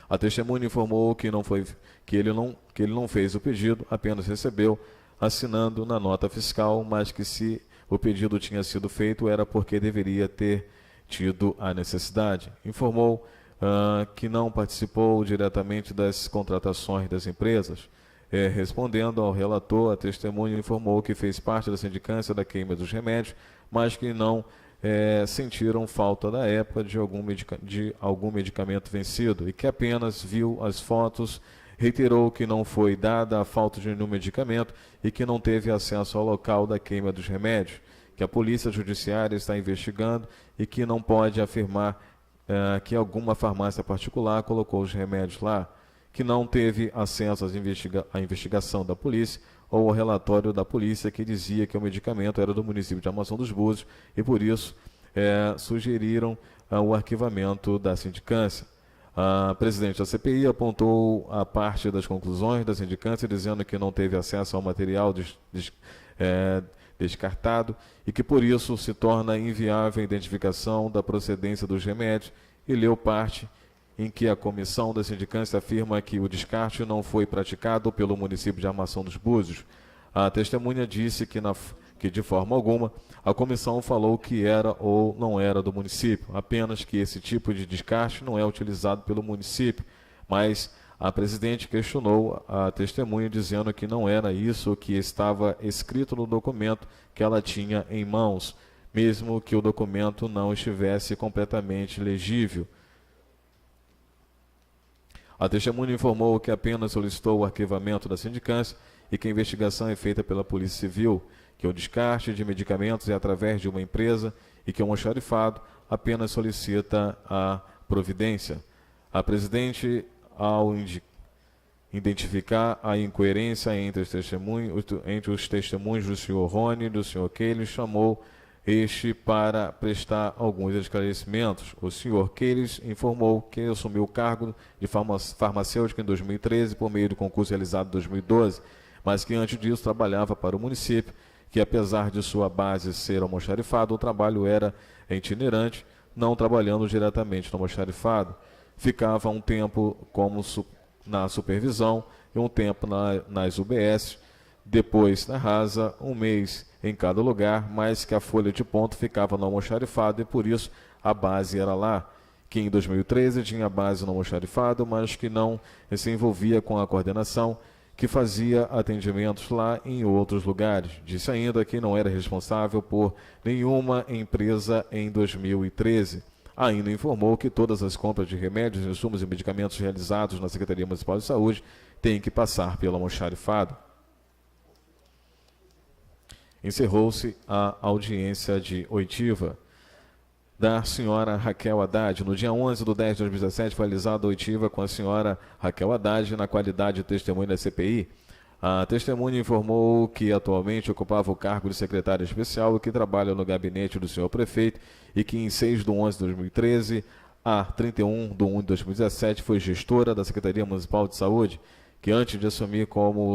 A testemunha informou que ele não fez o pedido, apenas recebeu, assinando na nota fiscal, mas que se o pedido tinha sido feito era porque deveria ter tido a necessidade. Informou que não participou diretamente das contratações das empresas. Respondendo ao relator, a testemunha informou que fez parte da sindicância da queima dos remédios, mas que não sentiram falta da época de algum medicamento vencido e que apenas viu as fotos. Reiterou que não foi dada a falta de nenhum medicamento e que não teve acesso ao local da queima dos remédios, que a Polícia Judiciária está investigando e que não pode afirmar que alguma farmácia particular colocou os remédios lá, que não teve acesso à investigação da polícia ou ao relatório da polícia que dizia que o medicamento era do município de Armação dos Búzios e por isso sugeriram o arquivamento da sindicância. A presidente da CPI apontou a parte das conclusões da sindicância, dizendo que não teve acesso ao material descartado e que por isso se torna inviável a identificação da procedência dos remédios, e leu parte em que a comissão da sindicância afirma que o descarte não foi praticado pelo município de Armação dos Búzios. A testemunha disse que de forma alguma a comissão falou que era ou não era do município, apenas que esse tipo de descarte não é utilizado pelo município, mas a presidente questionou a testemunha dizendo que não era isso que estava escrito no documento que ela tinha em mãos, mesmo que o documento não estivesse completamente legível. A testemunha informou que apenas solicitou o arquivamento da sindicância e que a investigação é feita pela Polícia Civil, que o descarte de medicamentos é através de uma empresa e que o almoxarifado apenas solicita a providência. A presidente, ao identificar a incoerência entre os testemunhos do senhor Rony e do senhor Keyles, chamou este para prestar alguns esclarecimentos. O senhor Keyles informou que assumiu o cargo de farmacêutico em 2013 por meio do concurso realizado em 2012, mas que antes disso trabalhava para o município, que apesar de sua base ser almoxarifado, o trabalho era itinerante, não trabalhando diretamente no almoxarifado. Ficava um tempo na supervisão e um tempo nas UBS, depois na Rasa, um mês em cada lugar, mas que a folha de ponto ficava no almoxarifado e por isso a base era lá, que em 2013 tinha base no almoxarifado, mas que não se envolvia com a coordenação, que fazia atendimentos lá em outros lugares. Disse ainda que não era responsável por nenhuma empresa em 2013. Ainda informou que todas as compras de remédios, insumos e medicamentos realizados na Secretaria Municipal de Saúde têm que passar pelo almoxarifado. Encerrou-se a audiência de oitiva da senhora Raquel Haddad. No dia 11/10 de 2017 foi realizada a oitiva com a senhora Raquel Haddad na qualidade de testemunha da CPI. A testemunha informou que atualmente ocupava o cargo de secretária especial e que trabalha no gabinete do senhor prefeito e que em 6/11/2013 a 31/1/2017 foi gestora da Secretaria Municipal de Saúde, que antes de assumir como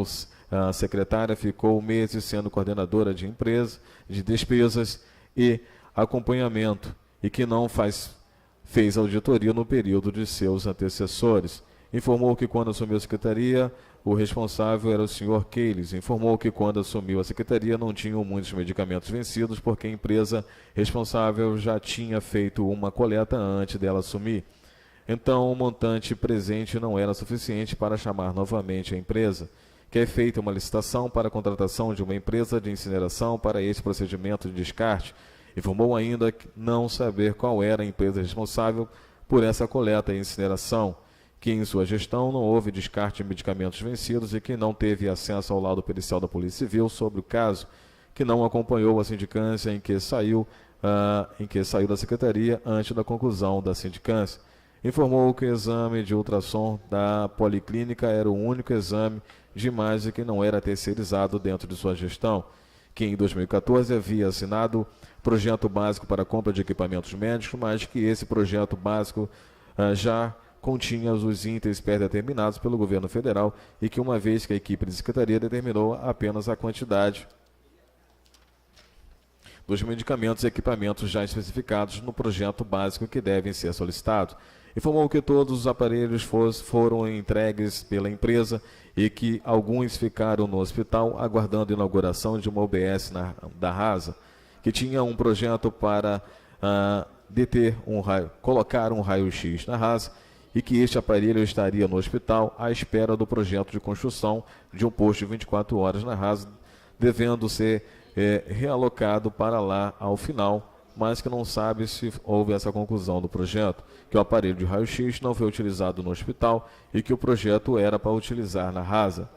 secretária ficou meses sendo coordenadora de empresa, de despesas e acompanhamento, e que não fez auditoria no período de seus antecessores. Informou que quando assumiu a secretaria, o responsável era o senhor Keyles. Informou que quando assumiu a secretaria não tinham muitos medicamentos vencidos, porque a empresa responsável já tinha feito uma coleta antes dela assumir. Então, o montante presente não era suficiente para chamar novamente a empresa, que é feita uma licitação para a contratação de uma empresa de incineração para esse procedimento de descarte. Informou ainda que não saber qual era a empresa responsável por essa coleta e incineração, que em sua gestão não houve descarte de medicamentos vencidos e que não teve acesso ao laudo pericial da Polícia Civil sobre o caso, que não acompanhou a sindicância em que saiu da secretaria antes da conclusão da sindicância. Informou que o exame de ultrassom da Policlínica era o único exame de imagem que não era terceirizado dentro de sua gestão, que em 2014 havia assinado projeto básico para a compra de equipamentos médicos, mas que esse projeto básico já continha os índices pré-determinados pelo governo federal e que, uma vez que a equipe de secretaria determinou apenas a quantidade dos medicamentos e equipamentos já especificados no projeto básico que devem ser solicitados. Informou que todos os aparelhos foram entregues pela empresa e que alguns ficaram no hospital aguardando a inauguração de uma UBS da Rasa, que tinha um projeto para colocar um raio-x na Rasa, e que este aparelho estaria no hospital à espera do projeto de construção de um posto de 24 horas na Rasa, devendo ser realocado para lá ao final, mas que não sabe se houve essa conclusão do projeto, que o aparelho de raio-x não foi utilizado no hospital e que o projeto era para utilizar na Rasa.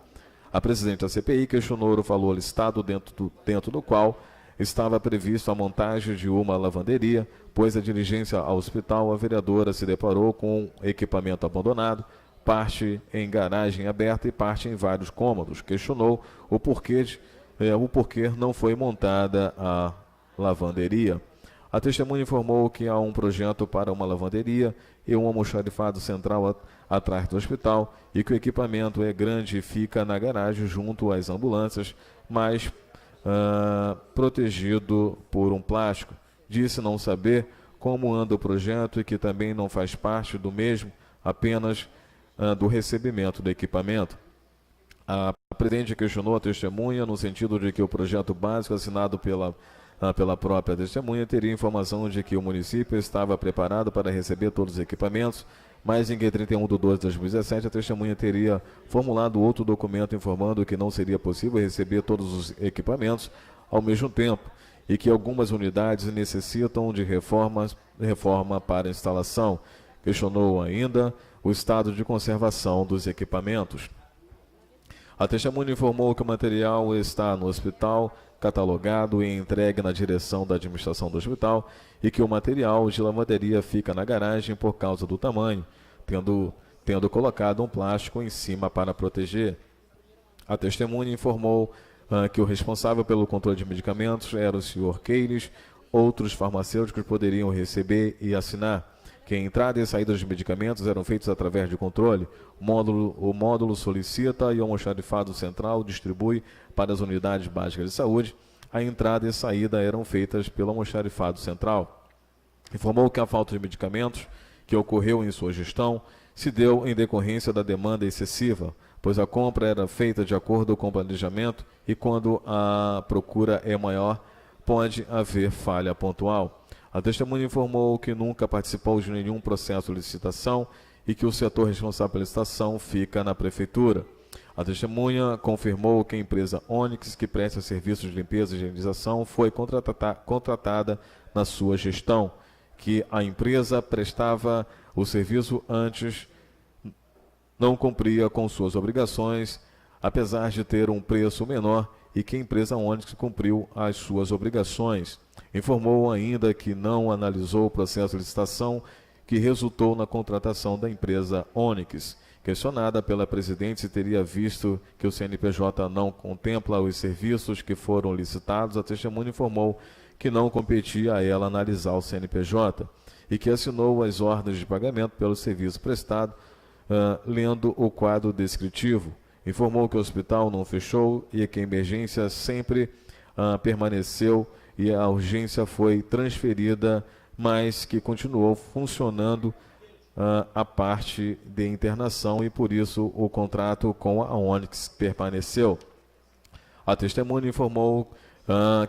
A presidente da CPI questionou o valor listado dentro do qual estava previsto a montagem de uma lavanderia, pois a diligência ao hospital, a vereadora se deparou com equipamento abandonado, parte em garagem aberta e parte em vários cômodos. Questionou o porquê não foi montada a lavanderia. A testemunha informou que há um projeto para uma lavanderia e um almoxarifado central atrás do hospital e que o equipamento é grande e fica na garagem junto às ambulâncias, mas protegido por um plástico. Disse não saber como anda o projeto e que também não faz parte do mesmo, apenas do recebimento do equipamento. A presidente questionou a testemunha no sentido de que o projeto básico assinado pela própria testemunha teria informação de que o município estava preparado para receber todos os equipamentos, mas em 31/12/2017 a testemunha teria formulado outro documento informando que não seria possível receber todos os equipamentos ao mesmo tempo e que algumas unidades necessitam de reforma para instalação. Questionou ainda o estado de conservação dos equipamentos. A testemunha informou que o material está no hospital, catalogado e entregue na direção da administração do hospital e que o material de lavanderia fica na garagem por causa do tamanho, tendo colocado um plástico em cima para proteger. A testemunha informou que o responsável pelo controle de medicamentos era o Sr. Queires, outros farmacêuticos poderiam receber e assinar, que a entrada e saída dos medicamentos eram feitos através de controle. O módulo solicita e o almoxarifado central distribui para as unidades básicas de saúde. A entrada e saída eram feitas pelo almoxarifado central. Informou que a falta de medicamentos que ocorreu em sua gestão se deu em decorrência da demanda excessiva, pois a compra era feita de acordo com o planejamento e quando a procura é maior, pode haver falha pontual. A testemunha informou que nunca participou de nenhum processo de licitação e que o setor responsável pela licitação fica na prefeitura. A testemunha confirmou que a empresa Onyx, que presta serviços de limpeza e higienização, foi contratada na sua gestão, que a empresa prestava o serviço antes, não cumpria com suas obrigações, apesar de ter um preço menor, e que a empresa Onyx cumpriu as suas obrigações. Informou ainda que não analisou o processo de licitação que resultou na contratação da empresa Onyx. Questionada pela presidente se teria visto que o CNPJ não contempla os serviços que foram licitados, a testemunha informou que não competia a ela analisar o CNPJ e que assinou as ordens de pagamento pelo serviço prestado, lendo o quadro descritivo. Informou que o hospital não fechou e que a emergência sempre permaneceu e a urgência foi transferida, mas que continuou funcionando a parte de internação e por isso o contrato com a Onyx permaneceu. A testemunha informou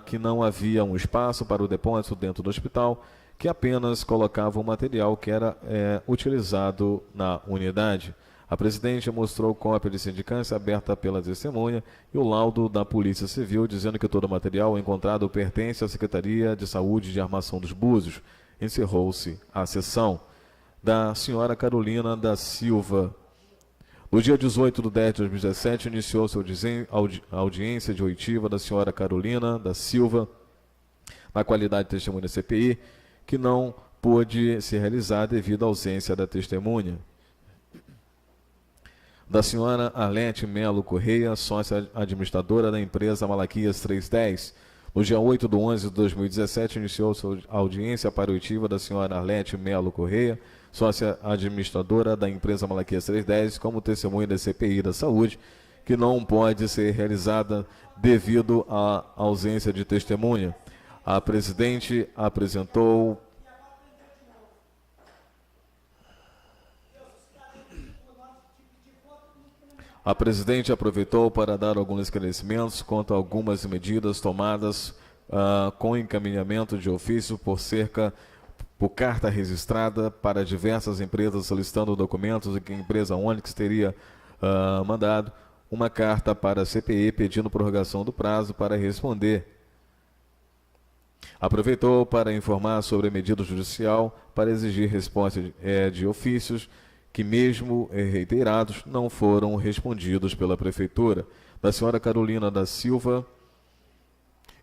que não havia um espaço para o depósito dentro do hospital, que apenas colocava o material que era utilizado na unidade. A presidente mostrou cópia de sindicância aberta pela testemunha e o laudo da Polícia Civil, dizendo que todo o material encontrado pertence à Secretaria de Saúde de Armação dos Búzios. Encerrou-se a sessão. Da senhora Carolina da Silva. No dia 18/10/2017, iniciou-se a audiência de oitiva da senhora Carolina da Silva, na qualidade de testemunha da CPI, que não pôde se realizar devido à ausência da testemunha. Da senhora Arlete Melo Correia, sócia administradora da empresa Malaquias 310. No dia 8/11/2017, iniciou-se a audiência para oitiva da senhora Arlete Melo Correia, sócia administradora da empresa Malaquias 310, como testemunha da CPI da Saúde, que não pode ser realizada devido à ausência de testemunha. A presidente apresentou A presidente aproveitou para dar alguns esclarecimentos quanto a algumas medidas tomadas com encaminhamento de ofício por carta registrada para diversas empresas solicitando documentos e que a empresa Onyx teria mandado uma carta para a CPI pedindo prorrogação do prazo para responder. Aproveitou para informar sobre a medida judicial para exigir resposta de ofícios que, mesmo reiterados, não foram respondidos pela Prefeitura, da senhora Carolina da Silva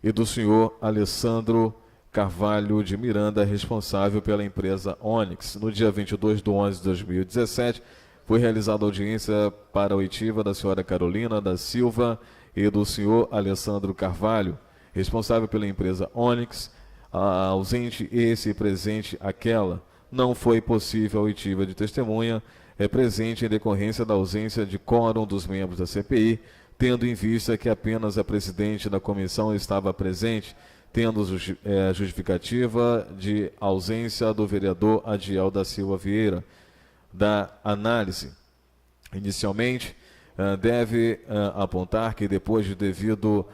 e do senhor Alessandro Carvalho de Miranda, responsável pela empresa Onyx. No dia 22/11/2017, foi realizada audiência para a oitiva da senhora Carolina da Silva e do senhor Alessandro Carvalho, responsável pela empresa Onyx, ausente esse e presente aquela. Não foi possível a oitiva de testemunha presente em decorrência da ausência de quórum dos membros da CPI, tendo em vista que apenas a presidente da comissão estava presente, tendo justificativa de ausência do vereador Adiel da Silva Vieira. Da análise, inicialmente, deve apontar que depois de devido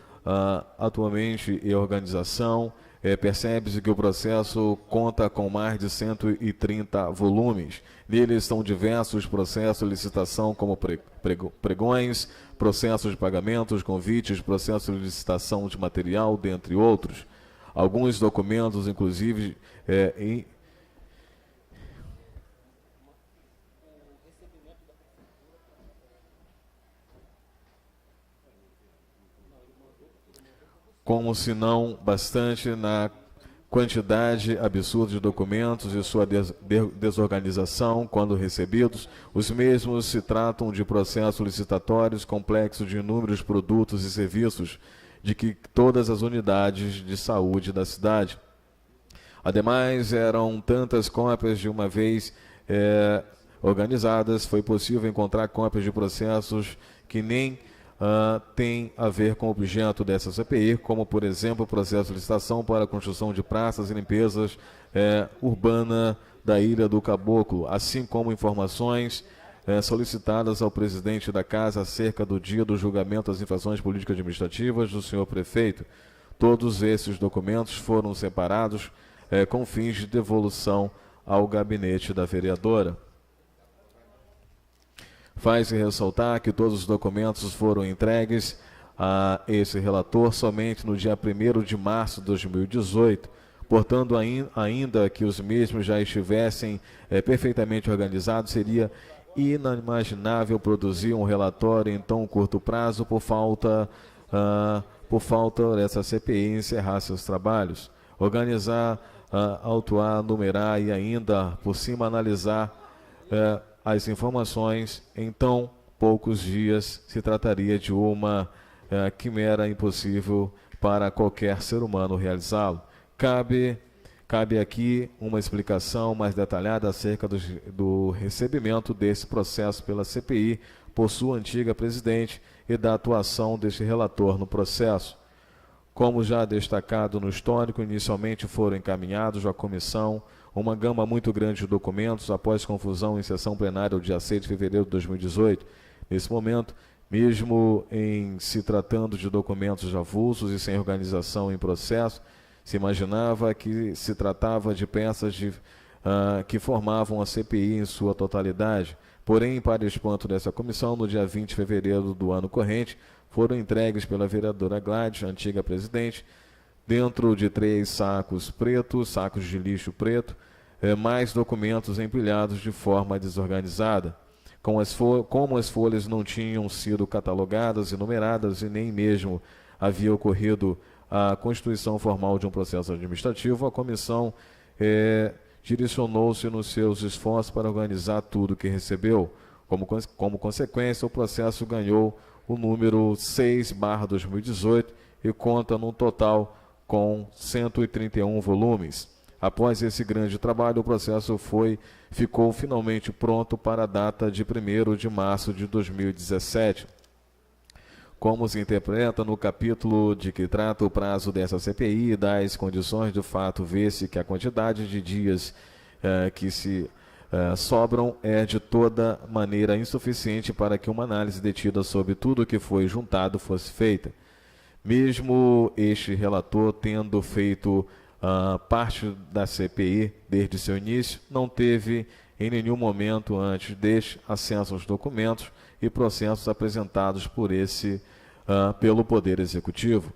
atualmente e organização, percebe-se que o processo conta com mais de 130 volumes. Nele estão diversos processos de licitação, como pregões, processos de pagamentos, convites, processos de licitação de material, dentre outros. Alguns documentos, inclusive, como se não bastante na quantidade absurda de documentos e sua desorganização, quando recebidos, os mesmos se tratam de processos licitatórios complexos de inúmeros produtos e serviços de que todas as unidades de saúde da cidade. Ademais, eram tantas cópias de uma vez organizadas, foi possível encontrar cópias de processos que nem tem a ver com o objeto dessa CPI, como, por exemplo, o processo de licitação para a construção de praças e limpezas urbana da Ilha do Caboclo, assim como informações solicitadas ao presidente da Casa acerca do dia do julgamento das infrações políticas administrativas do senhor prefeito. Todos esses documentos foram separados com fins de devolução ao gabinete da vereadora. Faz-se ressaltar que todos os documentos foram entregues a esse relator somente no dia 1º de março de 2018, portanto, ainda que os mesmos já estivessem perfeitamente organizados, seria inimaginável produzir um relatório em tão curto prazo por falta dessa CPI encerrar seus trabalhos. Organizar, autuar, numerar e ainda, por cima, analisar as informações em tão poucos dias se trataria de uma quimera impossível para qualquer ser humano realizá-lo. Cabe aqui uma explicação mais detalhada acerca do recebimento desse processo pela CPI por sua antiga presidente e da atuação deste relator no processo. Como já destacado no histórico, inicialmente foram encaminhados à comissão uma gama muito grande de documentos após confusão em sessão plenária do dia 6 de fevereiro de 2018. Nesse momento, mesmo em se tratando de documentos avulsos e sem organização em processo, se imaginava que se tratava de peças que formavam a CPI em sua totalidade. Porém, para espanto dessa comissão, no dia 20 de fevereiro do ano corrente, foram entregues pela vereadora Gladys, antiga presidente, dentro de 3 sacos pretos, sacos de lixo preto, mais documentos empilhados de forma desorganizada. Como as folhas não tinham sido catalogadas e numeradas e nem mesmo havia ocorrido a constituição formal de um processo administrativo, a comissão direcionou-se nos seus esforços para organizar tudo que recebeu. Como consequência, o processo ganhou o número 6/2018 e conta num total com 131 volumes. Após esse grande trabalho, o processo ficou finalmente pronto para a data de 1º de março de 2017. como se interpreta no capítulo de que trata o prazo dessa CPI e das condições do fato, vê-se que a quantidade de dias que se sobram é de toda maneira insuficiente para que uma análise detida sobre tudo o que foi juntado fosse feita. Mesmo este relator tendo feito parte da CPI desde seu início, não teve em nenhum momento antes deste acesso aos documentos e processos apresentados pelo Poder Executivo.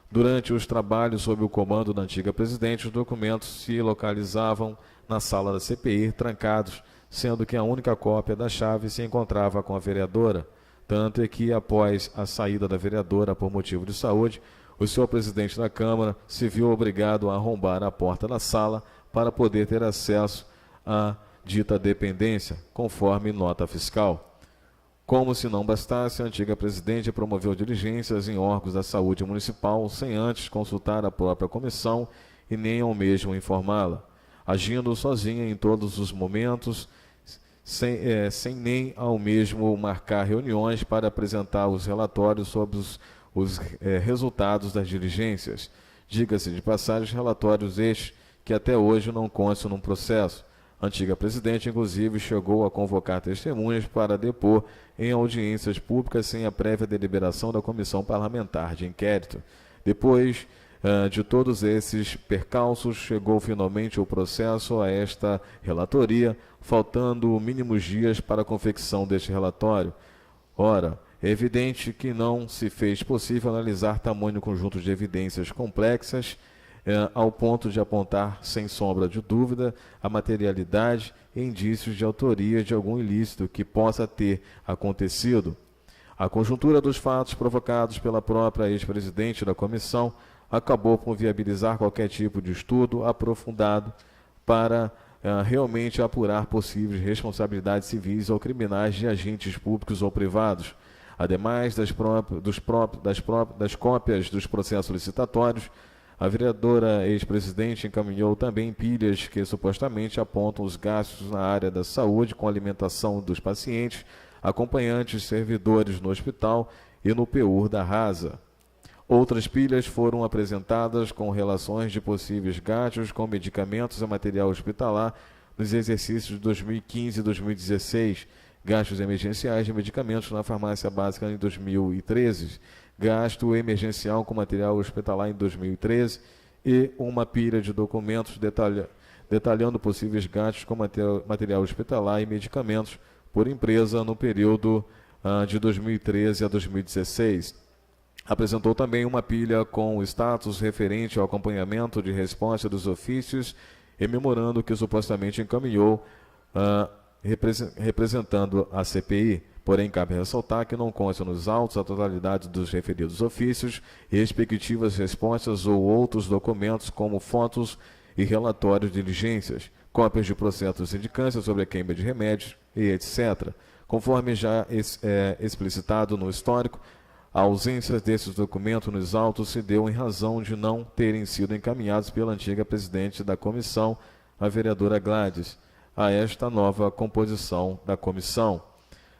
Durante os trabalhos sob o comando da antiga presidente, os documentos se localizavam na sala da CPI, trancados, sendo que a única cópia da chave se encontrava com a vereadora. Tanto é que, após a saída da vereadora por motivo de saúde, o senhor presidente da Câmara se viu obrigado a arrombar a porta da sala para poder ter acesso à dita dependência, conforme nota fiscal. Como se não bastasse, a antiga presidente promoveu diligências em órgãos da saúde municipal sem antes consultar a própria comissão e nem ao mesmo informá-la, agindo sozinha em todos os momentos, sem nem ao mesmo marcar reuniões para apresentar os relatórios sobre os resultados das diligências. Diga-se de passagem, relatórios estes que até hoje não constam num processo. A antiga presidente, inclusive, chegou a convocar testemunhas para depor em audiências públicas sem a prévia deliberação da Comissão Parlamentar de Inquérito. Depois de todos esses percalços, chegou finalmente o processo a esta relatoria, faltando mínimos dias para a confecção deste relatório. Ora, é evidente que não se fez possível analisar tamanho conjunto de evidências complexas, ao ponto de apontar, sem sombra de dúvida, a materialidade e indícios de autoria de algum ilícito que possa ter acontecido. A conjuntura dos fatos provocados pela própria ex-presidente da comissão acabou por viabilizar qualquer tipo de estudo aprofundado para realmente apurar possíveis responsabilidades civis ou criminais de agentes públicos ou privados. Ademais das cópias dos processos licitatórios, a vereadora ex-presidente encaminhou também pilhas que supostamente apontam os gastos na área da saúde com alimentação dos pacientes, acompanhantes, servidores no hospital e no PUR da Rasa. Outras pilhas foram apresentadas com relações de possíveis gastos com medicamentos e material hospitalar nos exercícios de 2015 e 2016, gastos emergenciais de medicamentos na farmácia básica em 2013, gasto emergencial com material hospitalar em 2013 e uma pilha de documentos detalhando possíveis gastos com material hospitalar e medicamentos por empresa no período de 2013 a 2016. Apresentou também uma pilha com o status referente ao acompanhamento de resposta dos ofícios e memorando que supostamente encaminhou representando a CPI. Porém, cabe ressaltar que não consta nos autos a totalidade dos referidos ofícios e respectivas respostas ou outros documentos como fotos e relatórios de diligências, cópias de processos de sindicância sobre a queima de remédios e etc. Conforme já explicitado no histórico, a ausência desses documentos nos autos se deu em razão de não terem sido encaminhados pela antiga presidente da comissão, a vereadora Gladys, a esta nova composição da comissão.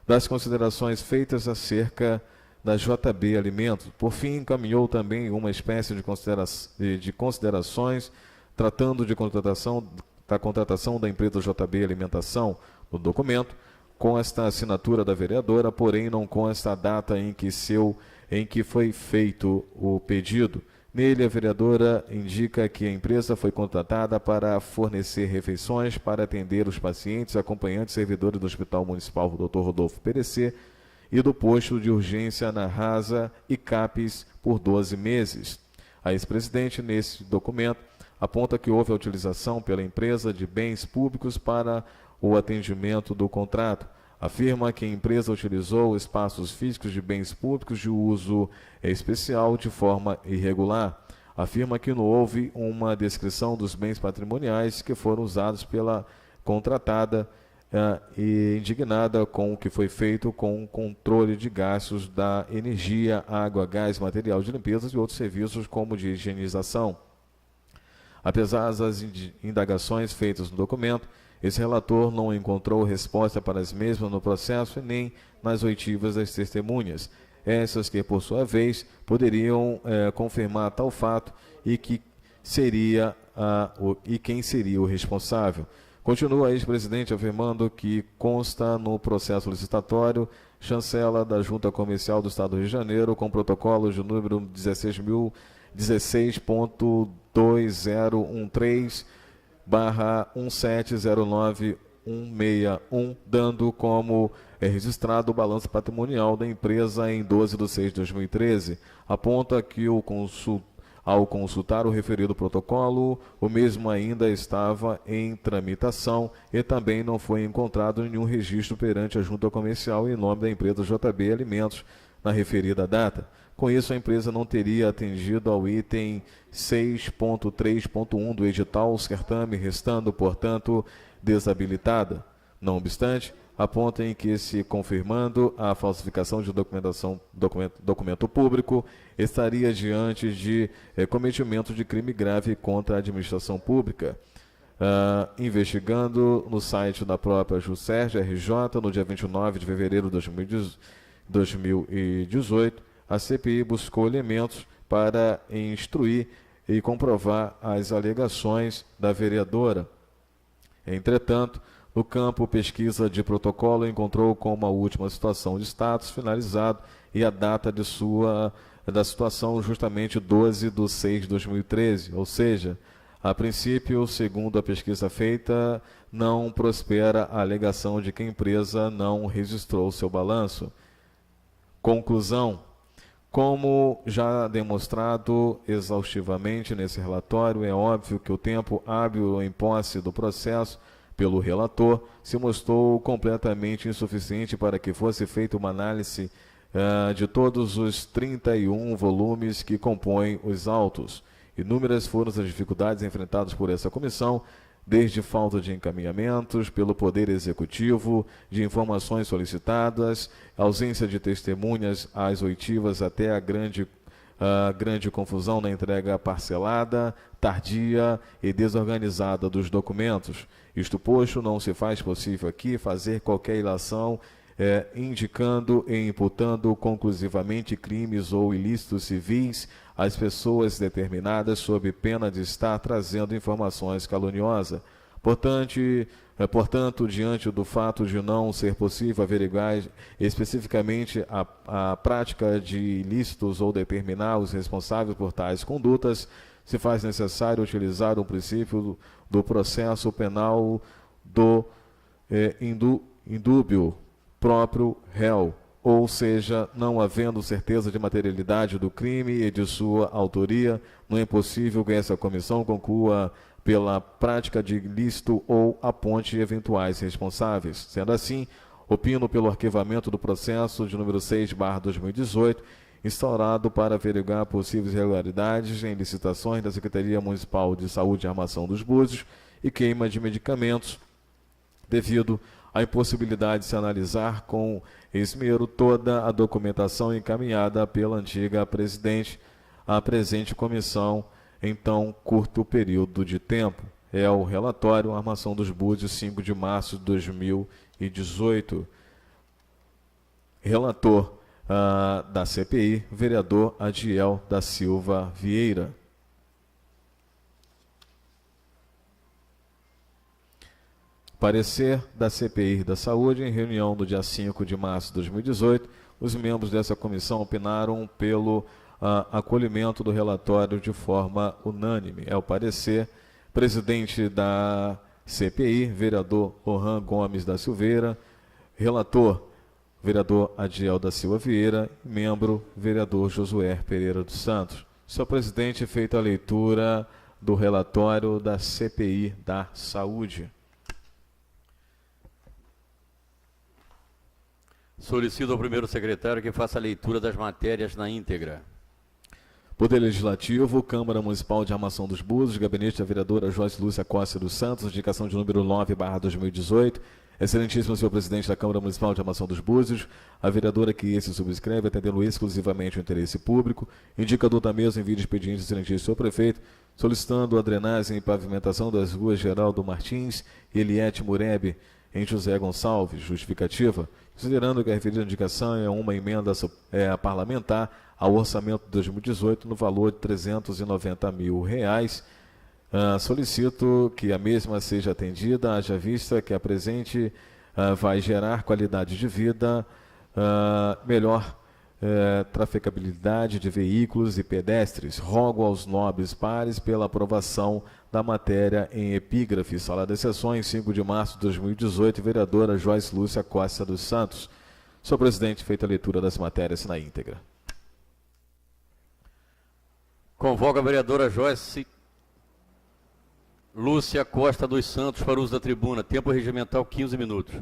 Das considerações feitas acerca da JB Alimentos, por fim, encaminhou também uma espécie de considerações tratando da contratação da empresa JB Alimentação. No documento consta a assinatura da vereadora, porém não consta a data em que foi feito o pedido. Nele, a vereadora indica que a empresa foi contratada para fornecer refeições para atender os pacientes, acompanhantes e servidores do Hospital Municipal Dr. Rodolfo Perecer e do posto de urgência na Rasa e CAPES por 12 meses. A ex-presidente, nesse documento, aponta que houve a utilização pela empresa de bens públicos para o atendimento do contrato. Afirma que a empresa utilizou espaços físicos de bens públicos de uso especial de forma irregular. Afirma que não houve uma descrição dos bens patrimoniais que foram usados pela contratada e indignada com o que foi feito com o controle de gastos da energia, água, gás, material de limpeza e outros serviços como de higienização. Apesar das indagações feitas no documento, esse relator não encontrou resposta para as mesmas no processo e nem nas oitivas das testemunhas. essas que, por sua vez, poderiam confirmar tal fato e quem seria o responsável. Continua a ex-presidente afirmando que consta no processo licitatório chancela da Junta Comercial do Estado do Rio de Janeiro com protocolo de número 16.2016.2013/1709161, dando como registrado o balanço patrimonial da empresa em 12/6/2013. Aponta que ao consultar o referido protocolo, o mesmo ainda estava em tramitação e também não foi encontrado nenhum registro perante a Junta Comercial em nome da empresa JB Alimentos na referida data. Com isso, a empresa não teria atendido ao item 6.3.1 do edital certame, restando, portanto, desabilitada. Não obstante, aponta em que, se confirmando a falsificação de documento público, estaria diante de cometimento de crime grave contra a administração pública. Investigando no site da própria Juscerj RJ, no dia 29 de fevereiro de 2018, a CPI buscou elementos para instruir e comprovar as alegações da vereadora. Entretanto, no campo pesquisa de protocolo, encontrou como a última situação de status finalizado e a data da situação justamente 12/6/2013, ou seja, a princípio, segundo a pesquisa feita, não prospera a alegação de que a empresa não registrou seu balanço. Conclusão: como já demonstrado exaustivamente nesse relatório, é óbvio que o tempo hábil em posse do processo pelo relator se mostrou completamente insuficiente para que fosse feita uma análise de todos os 31 volumes que compõem os autos. Inúmeras foram as dificuldades enfrentadas por essa comissão, desde falta de encaminhamentos pelo Poder Executivo, de informações solicitadas, ausência de testemunhas às oitivas, até a grande confusão na entrega parcelada, tardia e desorganizada dos documentos. Isto posto, não se faz possível aqui fazer qualquer ilação indicando e imputando conclusivamente crimes ou ilícitos civis às pessoas determinadas sob pena de estar trazendo informações caluniosas. Portanto, diante do fato de não ser possível averiguar especificamente a prática de ilícitos ou determinar os responsáveis por tais condutas, se faz necessário utilizar o princípio do processo penal do indúbio próprio réu, ou seja, não havendo certeza de materialidade do crime e de sua autoria, não é possível que essa comissão conclua pela prática de ilícito ou aponte eventuais responsáveis. Sendo assim, opino pelo arquivamento do processo de número 6/2018, instaurado para averiguar possíveis irregularidades em licitações da Secretaria Municipal de Saúde e Armação dos Búzios e queima de medicamentos, devido à impossibilidade de se analisar com esmero toda a documentação encaminhada pela antiga presidente à presente comissão em tão curto período de tempo. É o relatório Armação dos Búzios, 5 de março de 2018. Relator da CPI, vereador Adiel da Silva Vieira. Parecer da CPI da Saúde. Em reunião do dia 5 de março de 2018, os membros dessa comissão opinaram pelo acolhimento do relatório de forma unânime. É o parecer. Presidente da CPI, vereador Orhan Gomes da Silveira. Relator, vereador Adiel da Silva Vieira. Membro, vereador Josué Pereira dos Santos. Senhor presidente, feita a leitura do relatório da CPI da Saúde. Solicito ao primeiro secretário que faça a leitura das matérias na íntegra. Poder Legislativo, Câmara Municipal de Armação dos Búzios, Gabinete da Vereadora Joyce Lúcia Costa dos Santos, indicação de número 9/2018. Excelentíssimo senhor presidente da Câmara Municipal de Armação dos Búzios, a vereadora que esse subscreve, atendendo exclusivamente o interesse público, indicador da mesa envia de expediente, excelentíssimo senhor prefeito, solicitando a drenagem e pavimentação das ruas Geraldo Martins e Eliete Murebe, em José Gonçalves. Justificativa: considerando que a referida indicação é uma emenda parlamentar ao orçamento de 2018 no valor de R$390 mil, solicito que a mesma seja atendida, haja vista que a presente vai gerar qualidade de vida, melhor trafegabilidade de veículos e pedestres. Rogo aos nobres pares pela aprovação da matéria em epígrafe. Sala das Sessões, 5 de março de 2018, vereadora Joyce Lúcia Costa dos Santos. Senhor presidente, feita a leitura das matérias na íntegra. Convoco a vereadora Joyce Lúcia Costa dos Santos para uso da tribuna. Tempo regimental, 15 minutos.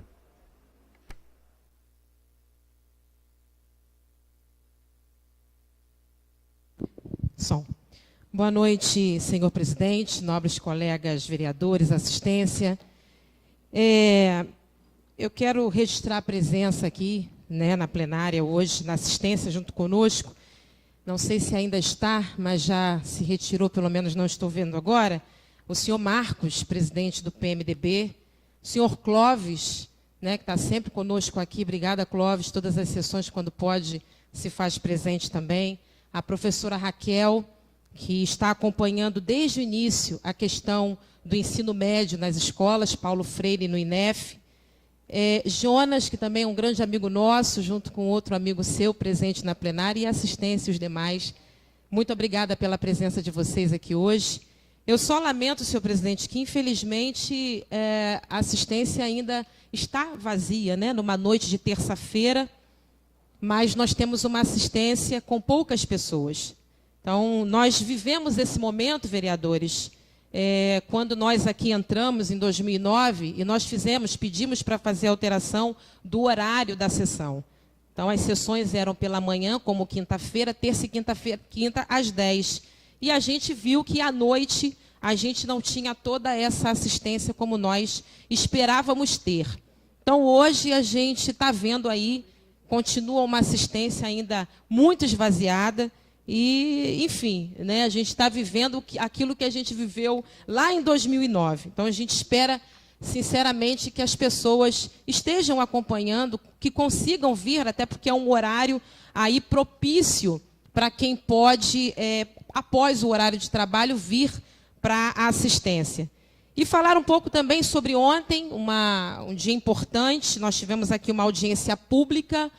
Som. Boa noite, senhor presidente, nobres colegas vereadores, assistência. Eu quero registrar a presença aqui, né, na plenária hoje, na assistência junto conosco. Não sei se ainda está, mas já se retirou, pelo menos não estou vendo agora, o senhor Marcos, presidente do PMDB, o senhor Clóvis, né, que está sempre conosco aqui, obrigada, Clóvis, todas as sessões, quando pode, se faz presente também, a professora Raquel, que está acompanhando desde o início a questão do ensino médio nas escolas, Paulo Freire no INEF, Jonas, que também é um grande amigo nosso, junto com outro amigo seu, presente na plenária, e assistência e os demais. Muito obrigada pela presença de vocês aqui hoje. Eu só lamento, senhor presidente, que infelizmente a assistência ainda está vazia, né, numa noite de terça-feira, mas nós temos uma assistência com poucas pessoas. Então, nós vivemos esse momento, vereadores, quando nós aqui entramos em 2009 e nós pedimos para fazer a alteração do horário da sessão. Então, as sessões eram pela manhã, como quinta-feira, terça e quinta às 10. E a gente viu que à noite a gente não tinha toda essa assistência como nós esperávamos ter. Então, hoje a gente está vendo aí, continua uma assistência ainda muito esvaziada e, enfim, né, a gente está vivendo aquilo que a gente viveu lá em 2009. Então, a gente espera, sinceramente, que as pessoas estejam acompanhando, que consigam vir, até porque é um horário aí propício para quem pode, após o horário de trabalho, vir para a assistência. E falar um pouco também sobre ontem, um dia importante. Nós tivemos aqui uma audiência pública,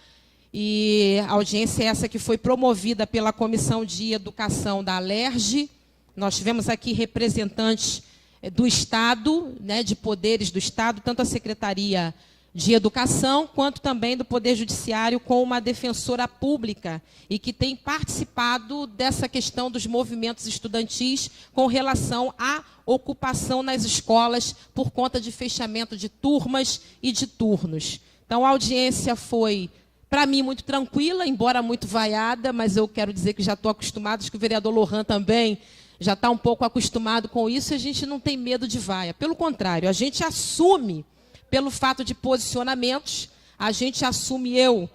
e a audiência é essa que foi promovida pela Comissão de Educação da Alerj. Nós tivemos aqui representantes do Estado, né, de poderes do Estado, tanto a Secretaria de Educação, quanto também do Poder Judiciário, com uma defensora pública, e que tem participado dessa questão dos movimentos estudantis com relação à ocupação nas escolas por conta de fechamento de turmas e de turnos. Então, a audiência foi, para mim, muito tranquila, embora muito vaiada, mas eu quero dizer que já estou acostumado, acho que o vereador Lohan também já está um pouco acostumado com isso, e a gente não tem medo de vaia. Pelo contrário, a gente assume, pelo fato de posicionamentos, a gente assume. Eu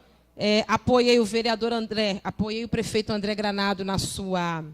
apoiei o vereador André, apoiei o prefeito André Granado na sua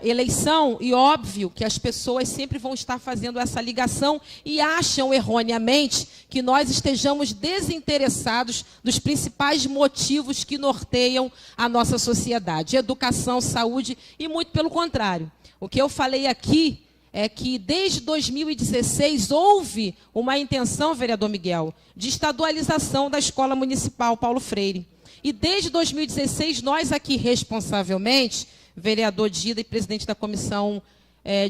eleição, e óbvio que as pessoas sempre vão estar fazendo essa ligação e acham erroneamente que nós estejamos desinteressados dos principais motivos que norteiam a nossa sociedade: educação, saúde, e muito pelo contrário. O que eu falei aqui é que desde 2016 houve uma intenção, vereador Miguel, de estadualização da Escola Municipal Paulo Freire. E desde 2016 nós aqui responsavelmente, vereador Dida e presidente da Comissão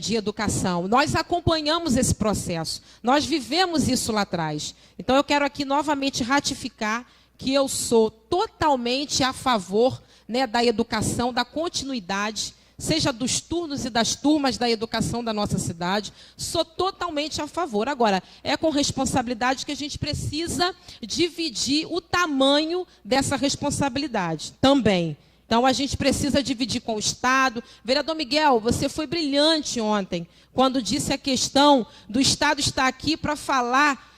de Educação, nós acompanhamos esse processo, nós vivemos isso lá atrás. Então eu quero aqui novamente ratificar que eu sou totalmente a favor, né, da educação, da continuidade, seja dos turnos e das turmas da educação da nossa cidade, sou totalmente a favor. Agora, é com responsabilidade que a gente precisa dividir o tamanho dessa responsabilidade também. Então, a gente precisa dividir com o Estado. Vereador Miguel, você foi brilhante ontem, quando disse a questão do Estado estar aqui para falar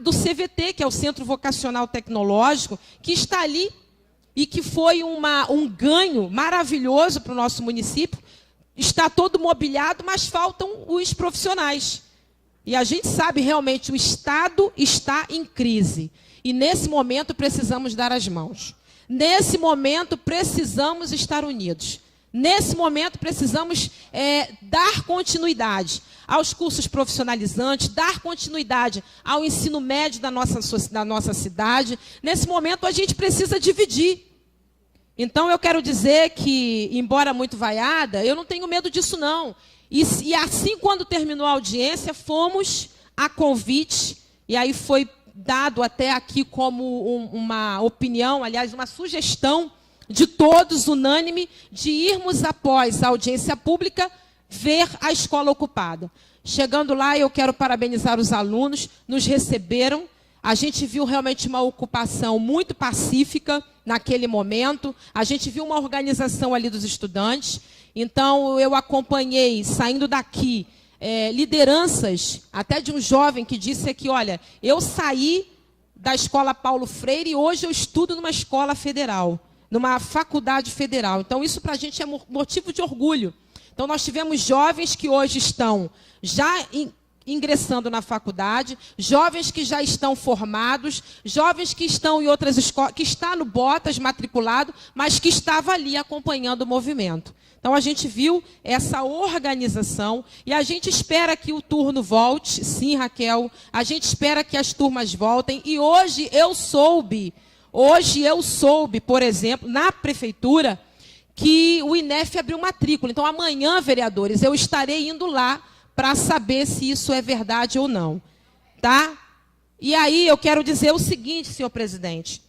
do CVT, que é o Centro Vocacional Tecnológico, que está ali e que foi um ganho maravilhoso para o nosso município. Está todo mobiliado, mas faltam os profissionais. E a gente sabe realmente o Estado está em crise. E nesse momento precisamos dar as mãos. Nesse momento precisamos estar unidos. Nesse momento precisamos dar continuidade aos cursos profissionalizantes, dar continuidade ao ensino médio da nossa cidade. Nesse momento a gente precisa dividir. Então eu quero dizer que, embora muito vaiada, eu não tenho medo disso não. E assim, quando terminou a audiência, fomos a convite, e aí foi dado até aqui como uma opinião, aliás, uma sugestão de todos, unânime, de irmos após a audiência pública ver a escola ocupada. Chegando lá, eu quero parabenizar os alunos, nos receberam. A gente viu realmente uma ocupação muito pacífica naquele momento. A gente viu uma organização ali dos estudantes. Então, eu acompanhei, saindo daqui, lideranças, até de um jovem que disse aqui, olha, eu saí da escola Paulo Freire e hoje eu estudo numa escola federal, numa faculdade federal. Então, isso para a gente é motivo de orgulho. Então, nós tivemos jovens que hoje estão já ingressando na faculdade, jovens que já estão formados, jovens que estão em outras escolas, que está no Botas matriculado, mas que estava ali acompanhando o movimento. Então, a gente viu essa organização e a gente espera que o turno volte. Sim, Raquel, a gente espera que as turmas voltem. E hoje eu soube, por exemplo, na prefeitura, que o INEF abriu matrícula. Então, amanhã, vereadores, eu estarei indo lá para saber se isso é verdade ou não. Tá? E aí eu quero dizer o seguinte, senhor presidente,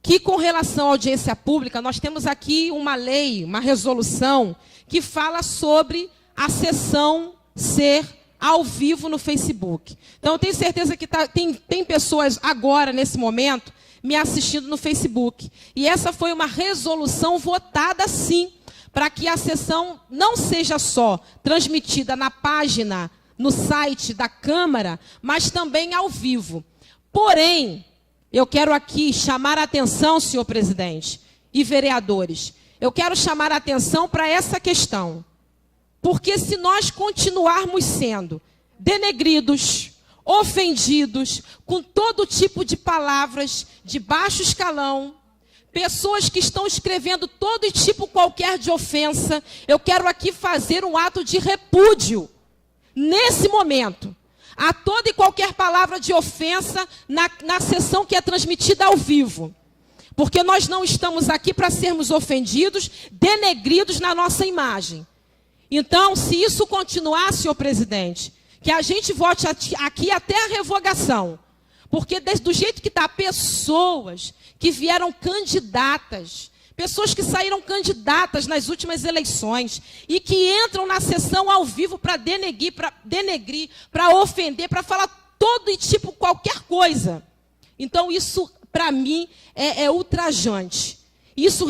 que com relação à audiência pública, nós temos aqui uma lei, uma resolução, que fala sobre a sessão ser ao vivo no Facebook. Então, eu tenho certeza que tem pessoas agora, nesse momento, me assistindo no Facebook. E essa foi uma resolução votada, sim, para que a sessão não seja só transmitida na página, no site da Câmara, mas também ao vivo. Porém, eu quero aqui chamar a atenção, senhor presidente e vereadores, eu quero chamar a atenção para essa questão. Porque se nós continuarmos sendo denegridos, ofendidos, com todo tipo de palavras de baixo escalão, pessoas que estão escrevendo todo tipo qualquer de ofensa, eu quero aqui fazer um ato de repúdio, nesse momento, a toda e qualquer palavra de ofensa na sessão que é transmitida ao vivo. Porque nós não estamos aqui para sermos ofendidos, denegridos na nossa imagem. Então, se isso continuar, senhor presidente, que a gente vote aqui até a revogação. Porque do jeito que está, pessoas que vieram candidatas, pessoas que saíram candidatas nas últimas eleições e que entram na sessão ao vivo para denegrir, para ofender, para falar todo e tipo qualquer coisa. Então, isso, para mim, é ultrajante. Isso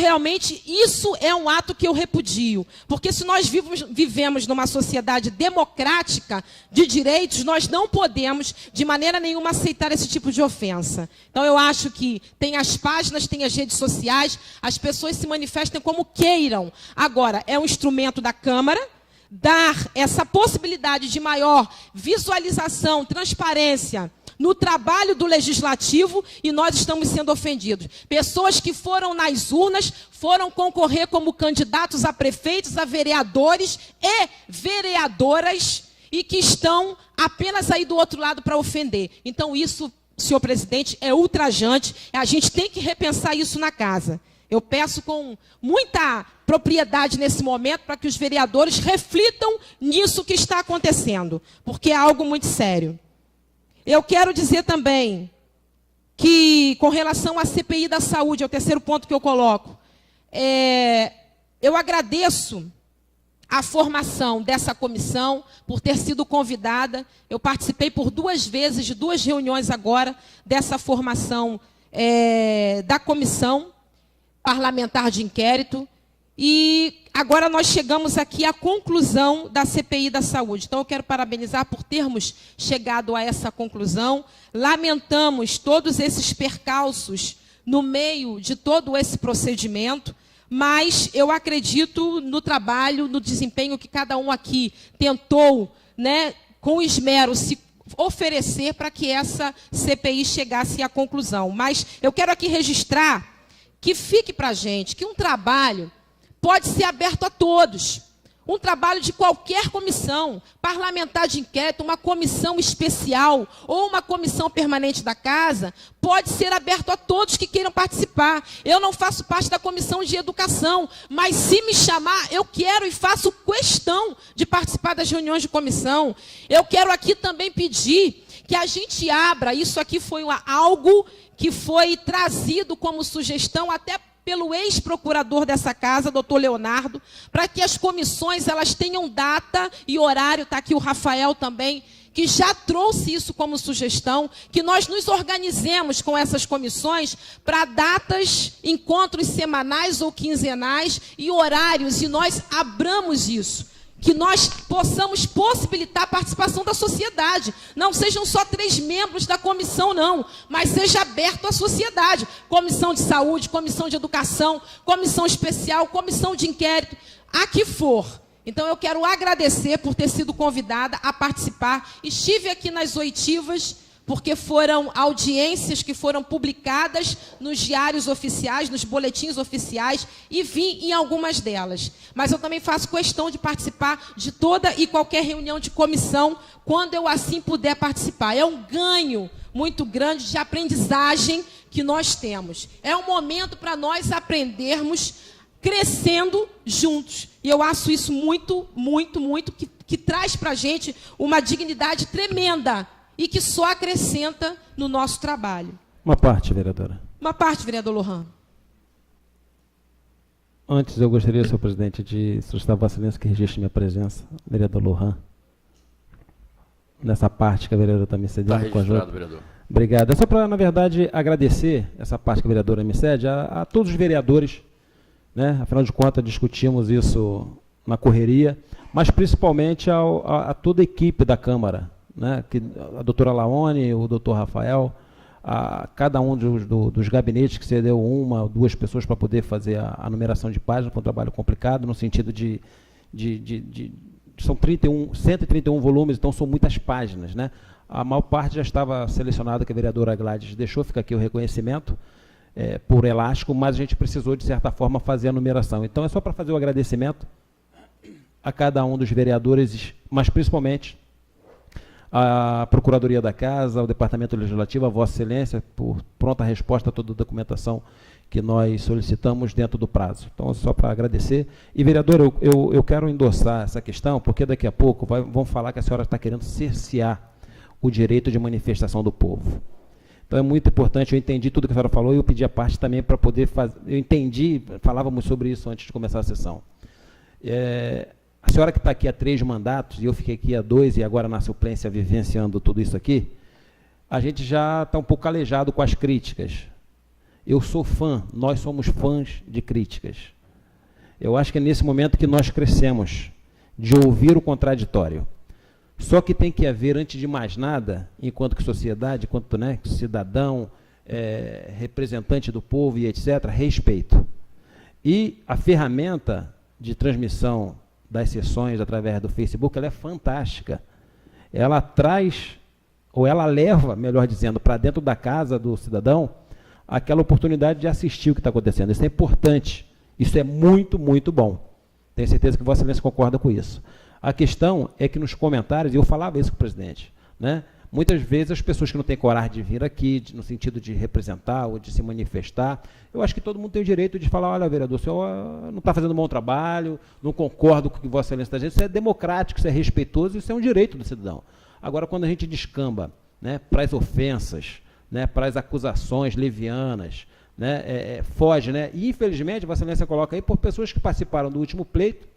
é um ato que eu repudio. Porque se nós vivemos numa sociedade democrática de direitos, nós não podemos, de maneira nenhuma, aceitar esse tipo de ofensa. Então, eu acho que tem as páginas, tem as redes sociais, as pessoas se manifestem como queiram. Agora, é um instrumento da Câmara dar essa possibilidade de maior visualização, transparência no trabalho do Legislativo, e nós estamos sendo ofendidos. Pessoas que foram nas urnas, foram concorrer como candidatos a prefeitos, a vereadores e vereadoras, e que estão apenas aí do outro lado para ofender. Então, isso, senhor presidente, é ultrajante. A gente tem que repensar isso na casa. Eu peço com muita propriedade nesse momento para que os vereadores reflitam nisso que está acontecendo, porque é algo muito sério. Eu quero dizer também que, com relação à CPI da saúde, é o terceiro ponto que eu coloco, eu agradeço a formação dessa comissão, por ter sido convidada. Eu participei por 2 vezes, de 2 reuniões agora, dessa formação da comissão parlamentar de inquérito. E agora nós chegamos aqui à conclusão da CPI da saúde. Então, eu quero parabenizar por termos chegado a essa conclusão. Lamentamos todos esses percalços no meio de todo esse procedimento, mas eu acredito no trabalho, no desempenho que cada um aqui tentou, né, com esmero, se oferecer para que essa CPI chegasse à conclusão. Mas eu quero aqui registrar que fique para a gente que um trabalho pode ser aberto a todos. Um trabalho de qualquer comissão, parlamentar de inquérito, uma comissão especial ou uma comissão permanente da casa, pode ser aberto a todos que queiram participar. Eu não faço parte da comissão de educação, mas se me chamar, eu quero e faço questão de participar das reuniões de comissão. Eu quero aqui também pedir que a gente abra, isso aqui foi algo que foi trazido como sugestão até pelo ex-procurador dessa casa, doutor Leonardo, para que as comissões elas tenham data e horário, está aqui o Rafael também, que já trouxe isso como sugestão, que nós nos organizemos com essas comissões para datas, encontros semanais ou quinzenais e horários, e nós abramos isso. Que nós possamos possibilitar a participação da sociedade. Não sejam só 3 membros da comissão, não, mas seja aberto à sociedade. Comissão de saúde, comissão de educação, comissão especial, comissão de inquérito, a que for. Então, eu quero agradecer por ter sido convidada a participar. Estive aqui nas oitivas, porque foram audiências que foram publicadas nos diários oficiais, nos boletins oficiais, e vim em algumas delas. Mas eu também faço questão de participar de toda e qualquer reunião de comissão, quando eu assim puder participar. É um ganho muito grande de aprendizagem que nós temos. É um momento para nós aprendermos crescendo juntos. E eu acho isso muito, muito, muito, que traz para a gente uma dignidade tremenda, e que só acrescenta no nosso trabalho. Uma parte, vereadora. Uma parte, vereador Lohan. Antes, eu gostaria, senhor presidente, de solicitar a Vossa Excelência que registre minha presença, vereador Lohan, nessa parte que a vereadora está me cedendo. Está registrado, vereador. Obrigado. É só para, na verdade, agradecer essa parte que a vereadora me cede a todos os vereadores, né? Afinal de contas, discutimos isso na correria, mas principalmente a toda a equipe da Câmara, né, que a doutora Laone, o doutor Rafael, cada um dos gabinetes que cedeu 1 ou 2 pessoas para poder fazer a numeração de páginas, foi um trabalho complicado, no sentido são 131 volumes, então são muitas páginas, né? A maior parte já estava selecionada, que a vereadora Gladys deixou, fica aqui o reconhecimento, por elástico, mas a gente precisou, de certa forma, fazer a numeração. Então, é só para fazer o agradecimento a cada um dos vereadores, mas principalmente a Procuradoria da Casa, o Departamento Legislativo, a Vossa Excelência, por pronta resposta a toda a documentação que nós solicitamos dentro do prazo. Então, só para agradecer. E, vereador, eu quero endossar essa questão, porque daqui a pouco vão falar que a senhora está querendo cercear o direito de manifestação do povo. Então, é muito importante, eu entendi tudo que a senhora falou, e eu pedi a parte também para poder fazer. Eu entendi, falávamos sobre isso antes de começar a sessão. A senhora que está aqui há 3 mandatos, e eu fiquei aqui há 2, e agora na suplência vivenciando tudo isso aqui, a gente já está um pouco calejado com as críticas. Eu sou fã, nós somos fãs de críticas. Eu acho que é nesse momento que nós crescemos, de ouvir o contraditório. Só que tem que haver, antes de mais nada, enquanto que sociedade, enquanto, né, cidadão, representante do povo e etc., respeito. E a ferramenta de transmissão das sessões através do Facebook, ela é fantástica. Ela traz, ou ela leva, melhor dizendo, para dentro da casa do cidadão, aquela oportunidade de assistir o que está acontecendo. Isso é importante. Isso é muito, muito bom. Tenho certeza que Vossa Excelência concorda com isso. A questão é que nos comentários, e eu falava isso com o presidente, né? Muitas vezes as pessoas que não têm coragem de vir aqui, no sentido de representar ou de se manifestar, eu acho que todo mundo tem o direito de falar, olha, vereador, o senhor não está fazendo um bom trabalho, não concordo com o que Vossa Excelência está dizendo, isso é democrático, isso é respeitoso, isso é um direito do cidadão. Agora, quando a gente descamba, né, para as ofensas, né, para as acusações levianas, né, foge, né, e infelizmente Vossa Excelência coloca aí por pessoas que participaram do último pleito,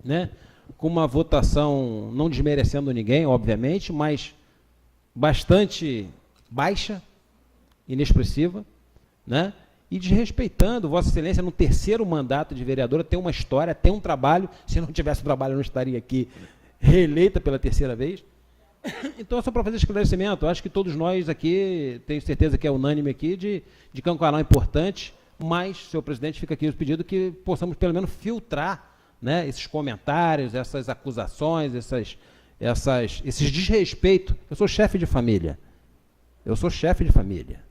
né, com uma votação, não desmerecendo ninguém, obviamente, mas bastante baixa, inexpressiva, né? E desrespeitando Vossa Excelência no 3º mandato de vereadora, tem uma história, tem um trabalho, se não tivesse trabalho eu não estaria aqui reeleita pela 3ª vez. Então é só para fazer esclarecimento, eu acho que todos nós aqui, tenho certeza que é unânime aqui, de que é um canal importante, mas, senhor presidente, fica aqui o pedido que possamos pelo menos filtrar, né, esses comentários, essas acusações, esses desrespeitos. Eu sou chefe de família. Eu sou chefe de família.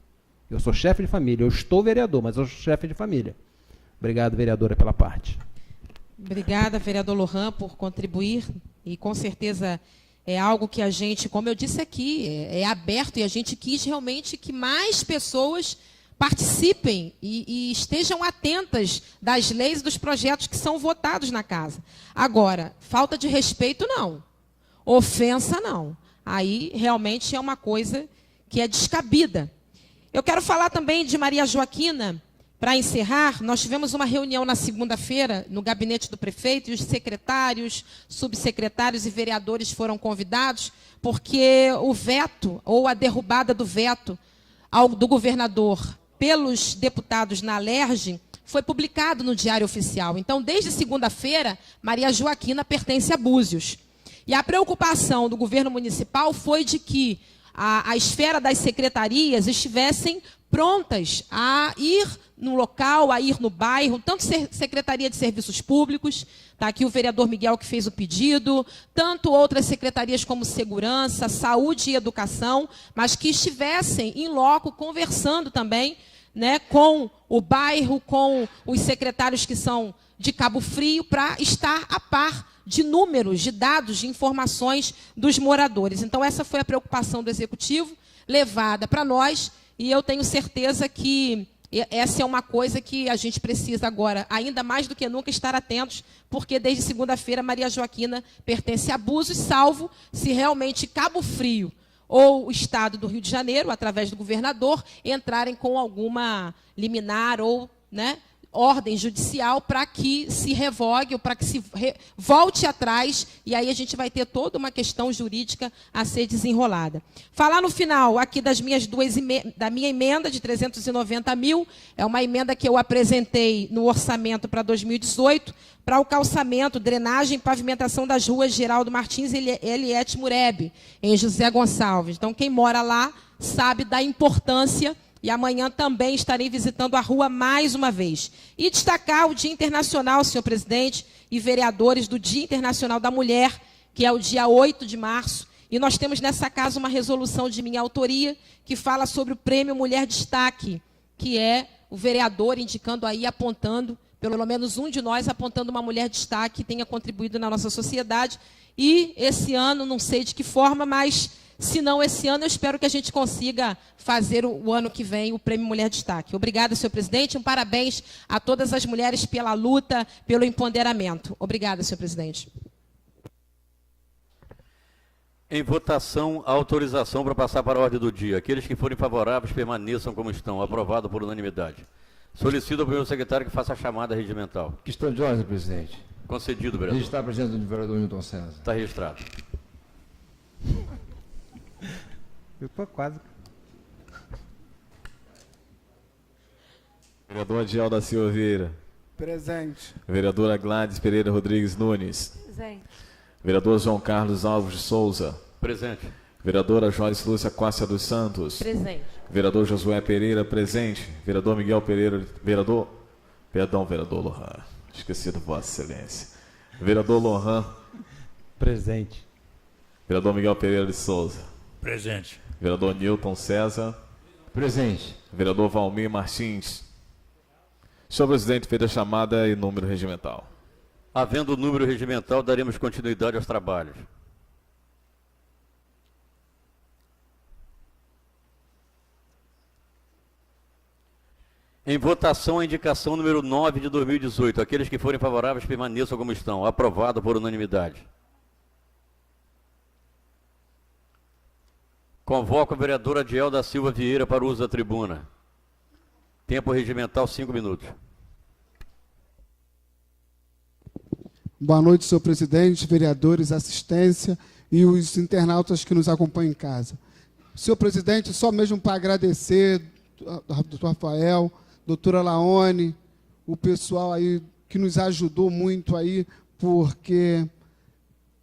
Eu sou chefe de família. Eu estou vereador, mas eu sou chefe de família. Obrigado, vereadora, pela parte. Obrigada, vereador Lohan, por contribuir. E com certeza é algo que a gente, como eu disse aqui, é aberto e a gente quis realmente que mais pessoas participem e estejam atentas das leis e dos projetos que são votados na casa. Agora, falta de respeito, não. Ofensa, não. Aí, realmente, é uma coisa que é descabida. Eu quero falar também de Maria Joaquina. Para encerrar, nós tivemos uma reunião na segunda-feira no gabinete do prefeito e os secretários, subsecretários e vereadores foram convidados porque o veto ou a derrubada do veto do governador pelos deputados na Alerj foi publicado no Diário Oficial. Então, desde segunda-feira, Maria Joaquina pertence a Búzios. E a preocupação do governo municipal foi de que a esfera das secretarias estivessem prontas a ir no local, a ir no bairro, tanto Secretaria de Serviços Públicos, está aqui o vereador Miguel que fez o pedido, tanto outras secretarias como Segurança, Saúde e Educação, mas que estivessem em loco conversando também, né, com o bairro, com os secretários que são de Cabo Frio, para estar a par de números, de dados, de informações dos moradores. Então, essa foi a preocupação do Executivo, levada para nós, e eu tenho certeza que essa é uma coisa que a gente precisa agora, ainda mais do que nunca, estar atentos, porque desde segunda-feira Maria Joaquina pertence a Búzios, salvo se realmente Cabo Frio ou o Estado do Rio de Janeiro, através do governador, entrarem com alguma liminar ou, né, ordem judicial para que se revogue ou para que se volte atrás, e aí a gente vai ter toda uma questão jurídica a ser desenrolada. Falar no final aqui da minha emenda de 390 mil, é uma emenda que eu apresentei no orçamento para 2018, para o calçamento, drenagem e pavimentação das ruas Geraldo Martins e Eliette Mureb, em José Gonçalves. Então, quem mora lá sabe da importância. E amanhã também estarei visitando a rua mais uma vez. E destacar o Dia Internacional, senhor presidente, e vereadores do Dia Internacional da Mulher, que é o dia 8 de março. E nós temos nessa casa uma resolução de minha autoria, que fala sobre o Prêmio Mulher Destaque, que é o vereador indicando aí, apontando, pelo menos um de nós, apontando uma mulher destaque que tenha contribuído na nossa sociedade. E esse ano, não sei de que forma, mas se não esse ano, eu espero que a gente consiga fazer o ano que vem o Prêmio Mulher Destaque. Obrigada, senhor presidente. Um parabéns a todas as mulheres pela luta, pelo empoderamento. Obrigada, senhor presidente. Em votação, a autorização para passar para a ordem do dia. Aqueles que forem favoráveis permaneçam como estão. Aprovado por unanimidade. Solicito ao primeiro secretário que faça a chamada regimental. Questão de ordem, presidente. Concedido, vereador. Registrar a presença do vereador Newton César. Está registrado. Eu estou quase. Vereador Adiel da Silva Vieira. Presente. Vereadora Gladys Pereira Rodrigues Nunes. Presente. Vereador João Carlos Alves de Souza. Presente. Vereadora Joyce Lúcia Costa dos Santos. Presente. Vereador Josué Pereira, presente. Vereador Miguel Pereira, vereador Lohan. Esqueci do Vossa Excelência. Vereador Lohan. Presente. Vereador Miguel Pereira de Souza. Presente. Vereador Newton César. Presente. Vereador Valmir Martins. Senhor presidente, feita a chamada e número regimental. Havendo o número regimental, daremos continuidade aos trabalhos. Em votação, a indicação número 9 de 2018. Aqueles que forem favoráveis permaneçam como estão. Aprovado por unanimidade. Convoco a vereadora Adiel da Silva Vieira para o uso da tribuna. Tempo regimental, 5 minutos. Boa noite, senhor presidente, vereadores, assistência e os internautas que nos acompanham em casa. Senhor presidente, só mesmo para agradecer ao doutor Rafael, doutora Laone, o pessoal aí que nos ajudou muito aí, porque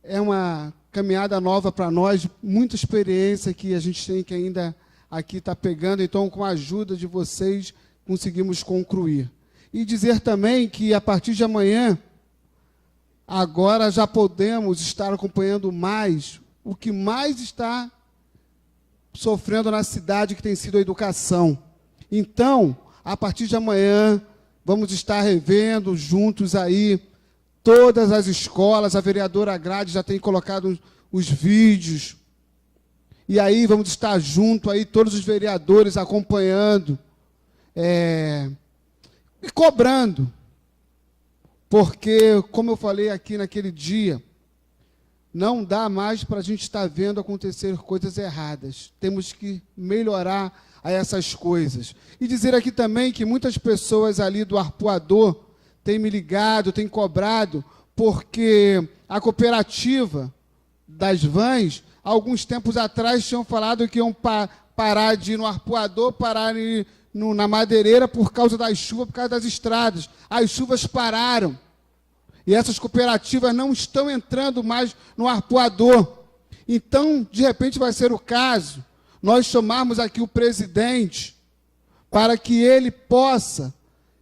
é uma caminhada nova para nós, muita experiência que a gente tem que ainda aqui está pegando, então com a ajuda de vocês conseguimos concluir. E dizer também que a partir de amanhã, agora já podemos estar acompanhando mais o que mais está sofrendo na cidade, que tem sido a educação. Então, a partir de amanhã, vamos estar revendo juntos aí todas as escolas. A vereadora Grade já tem colocado os vídeos. E aí vamos estar junto aí, todos os vereadores acompanhando e cobrando. Porque, como eu falei aqui naquele dia, não dá mais para a gente estar vendo acontecer coisas erradas. Temos que melhorar a essas coisas. E dizer aqui também que muitas pessoas ali do Arpoador têm me ligado, têm cobrado, porque a cooperativa das vans, alguns tempos atrás, tinham falado que iam parar de ir no Arpoador, parar na Madeireira por causa das chuvas, por causa das estradas. As chuvas pararam. E essas cooperativas não estão entrando mais no Arpoador. Então, de repente, vai ser o caso nós chamarmos aqui o presidente para que ele possa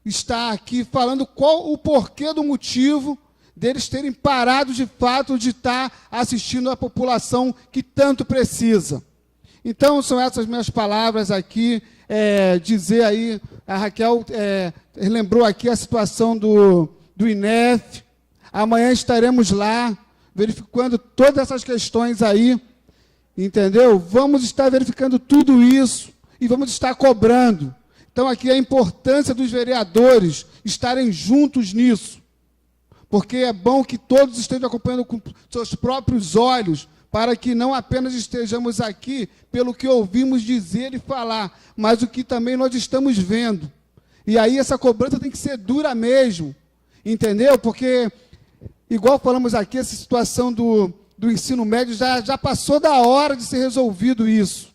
estar aqui falando qual o porquê do motivo deles terem parado de fato de estar assistindo a população que tanto precisa. Então, são essas minhas palavras aqui, dizer aí, a Raquel lembrou aqui a situação do INEF. Amanhã estaremos lá, verificando todas essas questões aí, entendeu? Vamos estar verificando tudo isso e vamos estar cobrando. Então, aqui a importância dos vereadores estarem juntos nisso, porque é bom que todos estejam acompanhando com seus próprios olhos, para que não apenas estejamos aqui pelo que ouvimos dizer e falar, mas o que também nós estamos vendo. E aí essa cobrança tem que ser dura mesmo, entendeu? Porque, igual falamos aqui, essa situação do ensino médio já passou da hora de ser resolvido isso.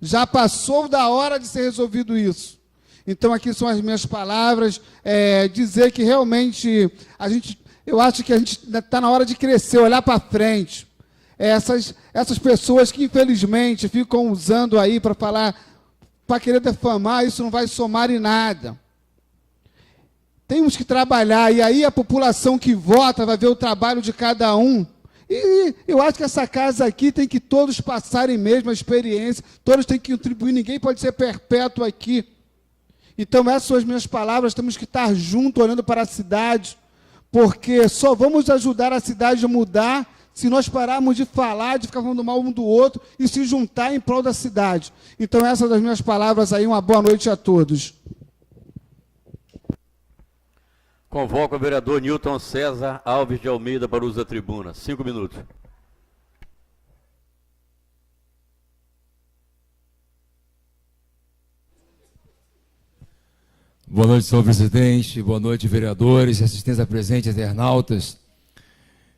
Já passou da hora de ser resolvido isso. Então, aqui são as minhas palavras, dizer que realmente eu acho que a gente está na hora de crescer, olhar para frente. Essas pessoas que, infelizmente, ficam usando aí para falar, para querer defamar, isso não vai somar em nada. Temos que trabalhar, e aí a população que vota vai ver o trabalho de cada um. E eu acho que essa casa aqui tem que todos passarem mesmo a experiência, todos têm que contribuir, ninguém pode ser perpétuo aqui. Então, essas são as minhas palavras, temos que estar juntos, olhando para a cidade, porque só vamos ajudar a cidade a mudar se nós pararmos de falar, de ficar falando mal um do outro e se juntar em prol da cidade. Então, essas são as minhas palavras aí, uma boa noite a todos. Convoco o vereador Newton César Alves de Almeida para o uso da tribuna. 5 minutos. Boa noite, senhor presidente. Boa noite, vereadores, assistência presente, internautas.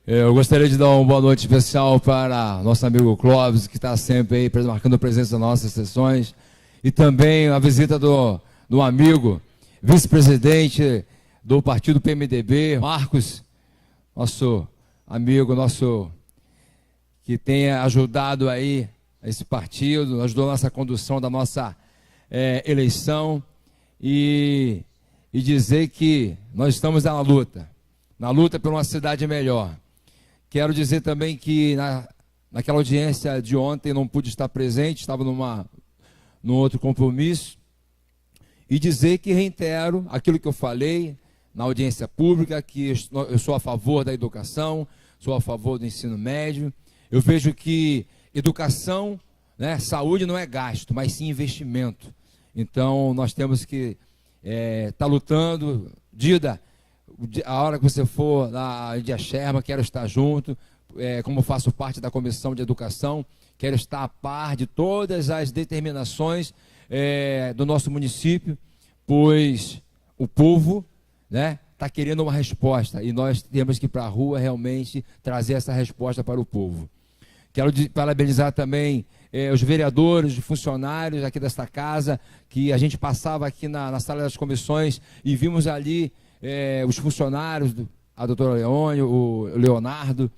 Eu gostaria de dar uma boa noite especial para nosso amigo Clóvis, que está sempre aí marcando a presença nas nossas sessões, e também a visita do amigo, vice-presidente do partido PMDB, Marcos, nosso amigo, que tem ajudado aí esse partido, ajudou nessa condução da nossa eleição, e dizer que nós estamos na luta por uma cidade melhor. Quero dizer também que naquela audiência de ontem não pude estar presente, estava num outro compromisso, e dizer que reitero aquilo que eu falei na audiência pública, que eu sou a favor da educação, sou a favor do ensino médio. Eu vejo que educação, saúde não é gasto, mas sim investimento. Então, nós temos que estar lutando. Dida, a hora que você for na Dia Sherman, quero estar junto, como faço parte da Comissão de Educação, quero estar a par de todas as determinações do nosso município, pois o povo está querendo uma resposta, e nós temos que ir para a rua realmente trazer essa resposta para o povo. Quero parabenizar também os vereadores, os funcionários aqui desta casa, que a gente passava aqui na sala das comissões e vimos ali os funcionários, a doutora Leônio, o Leonardo,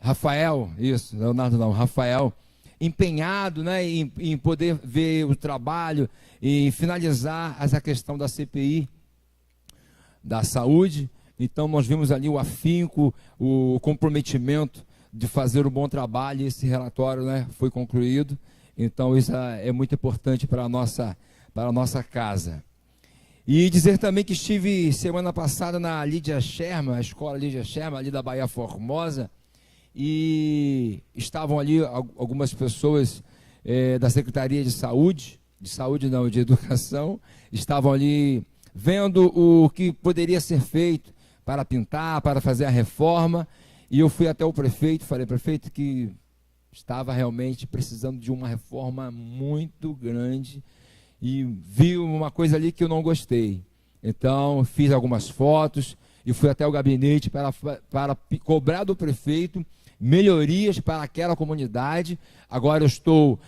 Rafael, isso, Leonardo não, Rafael, empenhado em poder ver o trabalho e finalizar essa questão da CPI, da saúde, Então nós vimos ali o afinco, o comprometimento de fazer um bom trabalho, e esse relatório, né, foi concluído. Então isso é muito importante para a nossa casa. E dizer também que estive semana passada na Lídia Sherman, a escola Lídia Sherman, ali da Bahia Formosa, e estavam ali algumas pessoas da Secretaria de Saúde não, de Educação, estavam ali vendo o que poderia ser feito para pintar, para fazer a reforma, e eu fui até o prefeito, falei, prefeito, que estava realmente precisando de uma reforma muito grande, e vi uma coisa ali que eu não gostei. Então, fiz algumas fotos e fui até o gabinete para cobrar do prefeito melhorias para aquela comunidade. Agora eu estou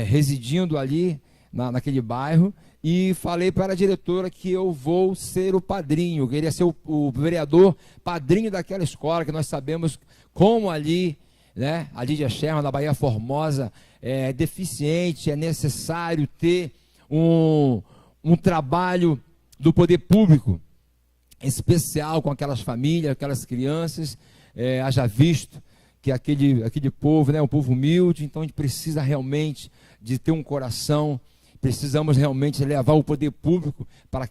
residindo ali, naquele bairro, e falei para a diretora que eu vou ser o padrinho, eu queria ser o vereador padrinho daquela escola, que nós sabemos como ali, né, a Lídia Sherman, da Bahia Formosa, é deficiente, é necessário ter um trabalho do poder público especial com aquelas famílias, aquelas crianças. Haja visto que aquele povo, né, um povo humilde, então a gente precisa realmente de ter um coração, precisamos realmente levar o poder público para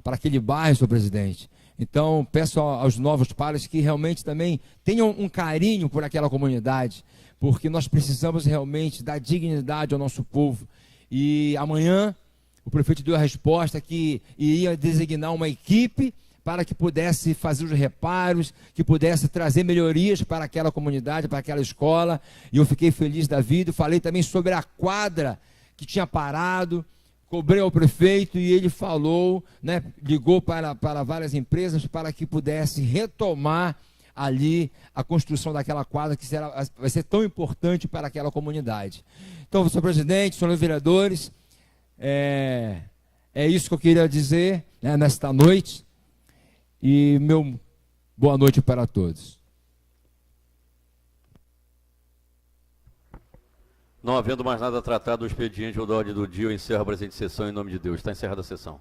aquele bairro, senhor presidente. Então peço aos novos pares que realmente também tenham um carinho por aquela comunidade, porque nós precisamos realmente dar dignidade ao nosso povo. E amanhã o prefeito deu a resposta que iria designar uma equipe para que pudesse fazer os reparos, que pudesse trazer melhorias para aquela comunidade, para aquela escola, e eu fiquei feliz da vida. Falei também sobre a quadra que tinha parado, cobrei ao prefeito e ele falou, né, ligou para várias empresas para que pudesse retomar ali a construção daquela quadra que vai ser tão importante para aquela comunidade. Então, senhor presidente, senhores vereadores, é isso que eu queria dizer, né, nesta noite, e boa noite para todos. Não havendo mais nada tratado do expediente ou da ordem do dia, eu encerro a presente sessão em nome de Deus. Está encerrada a sessão.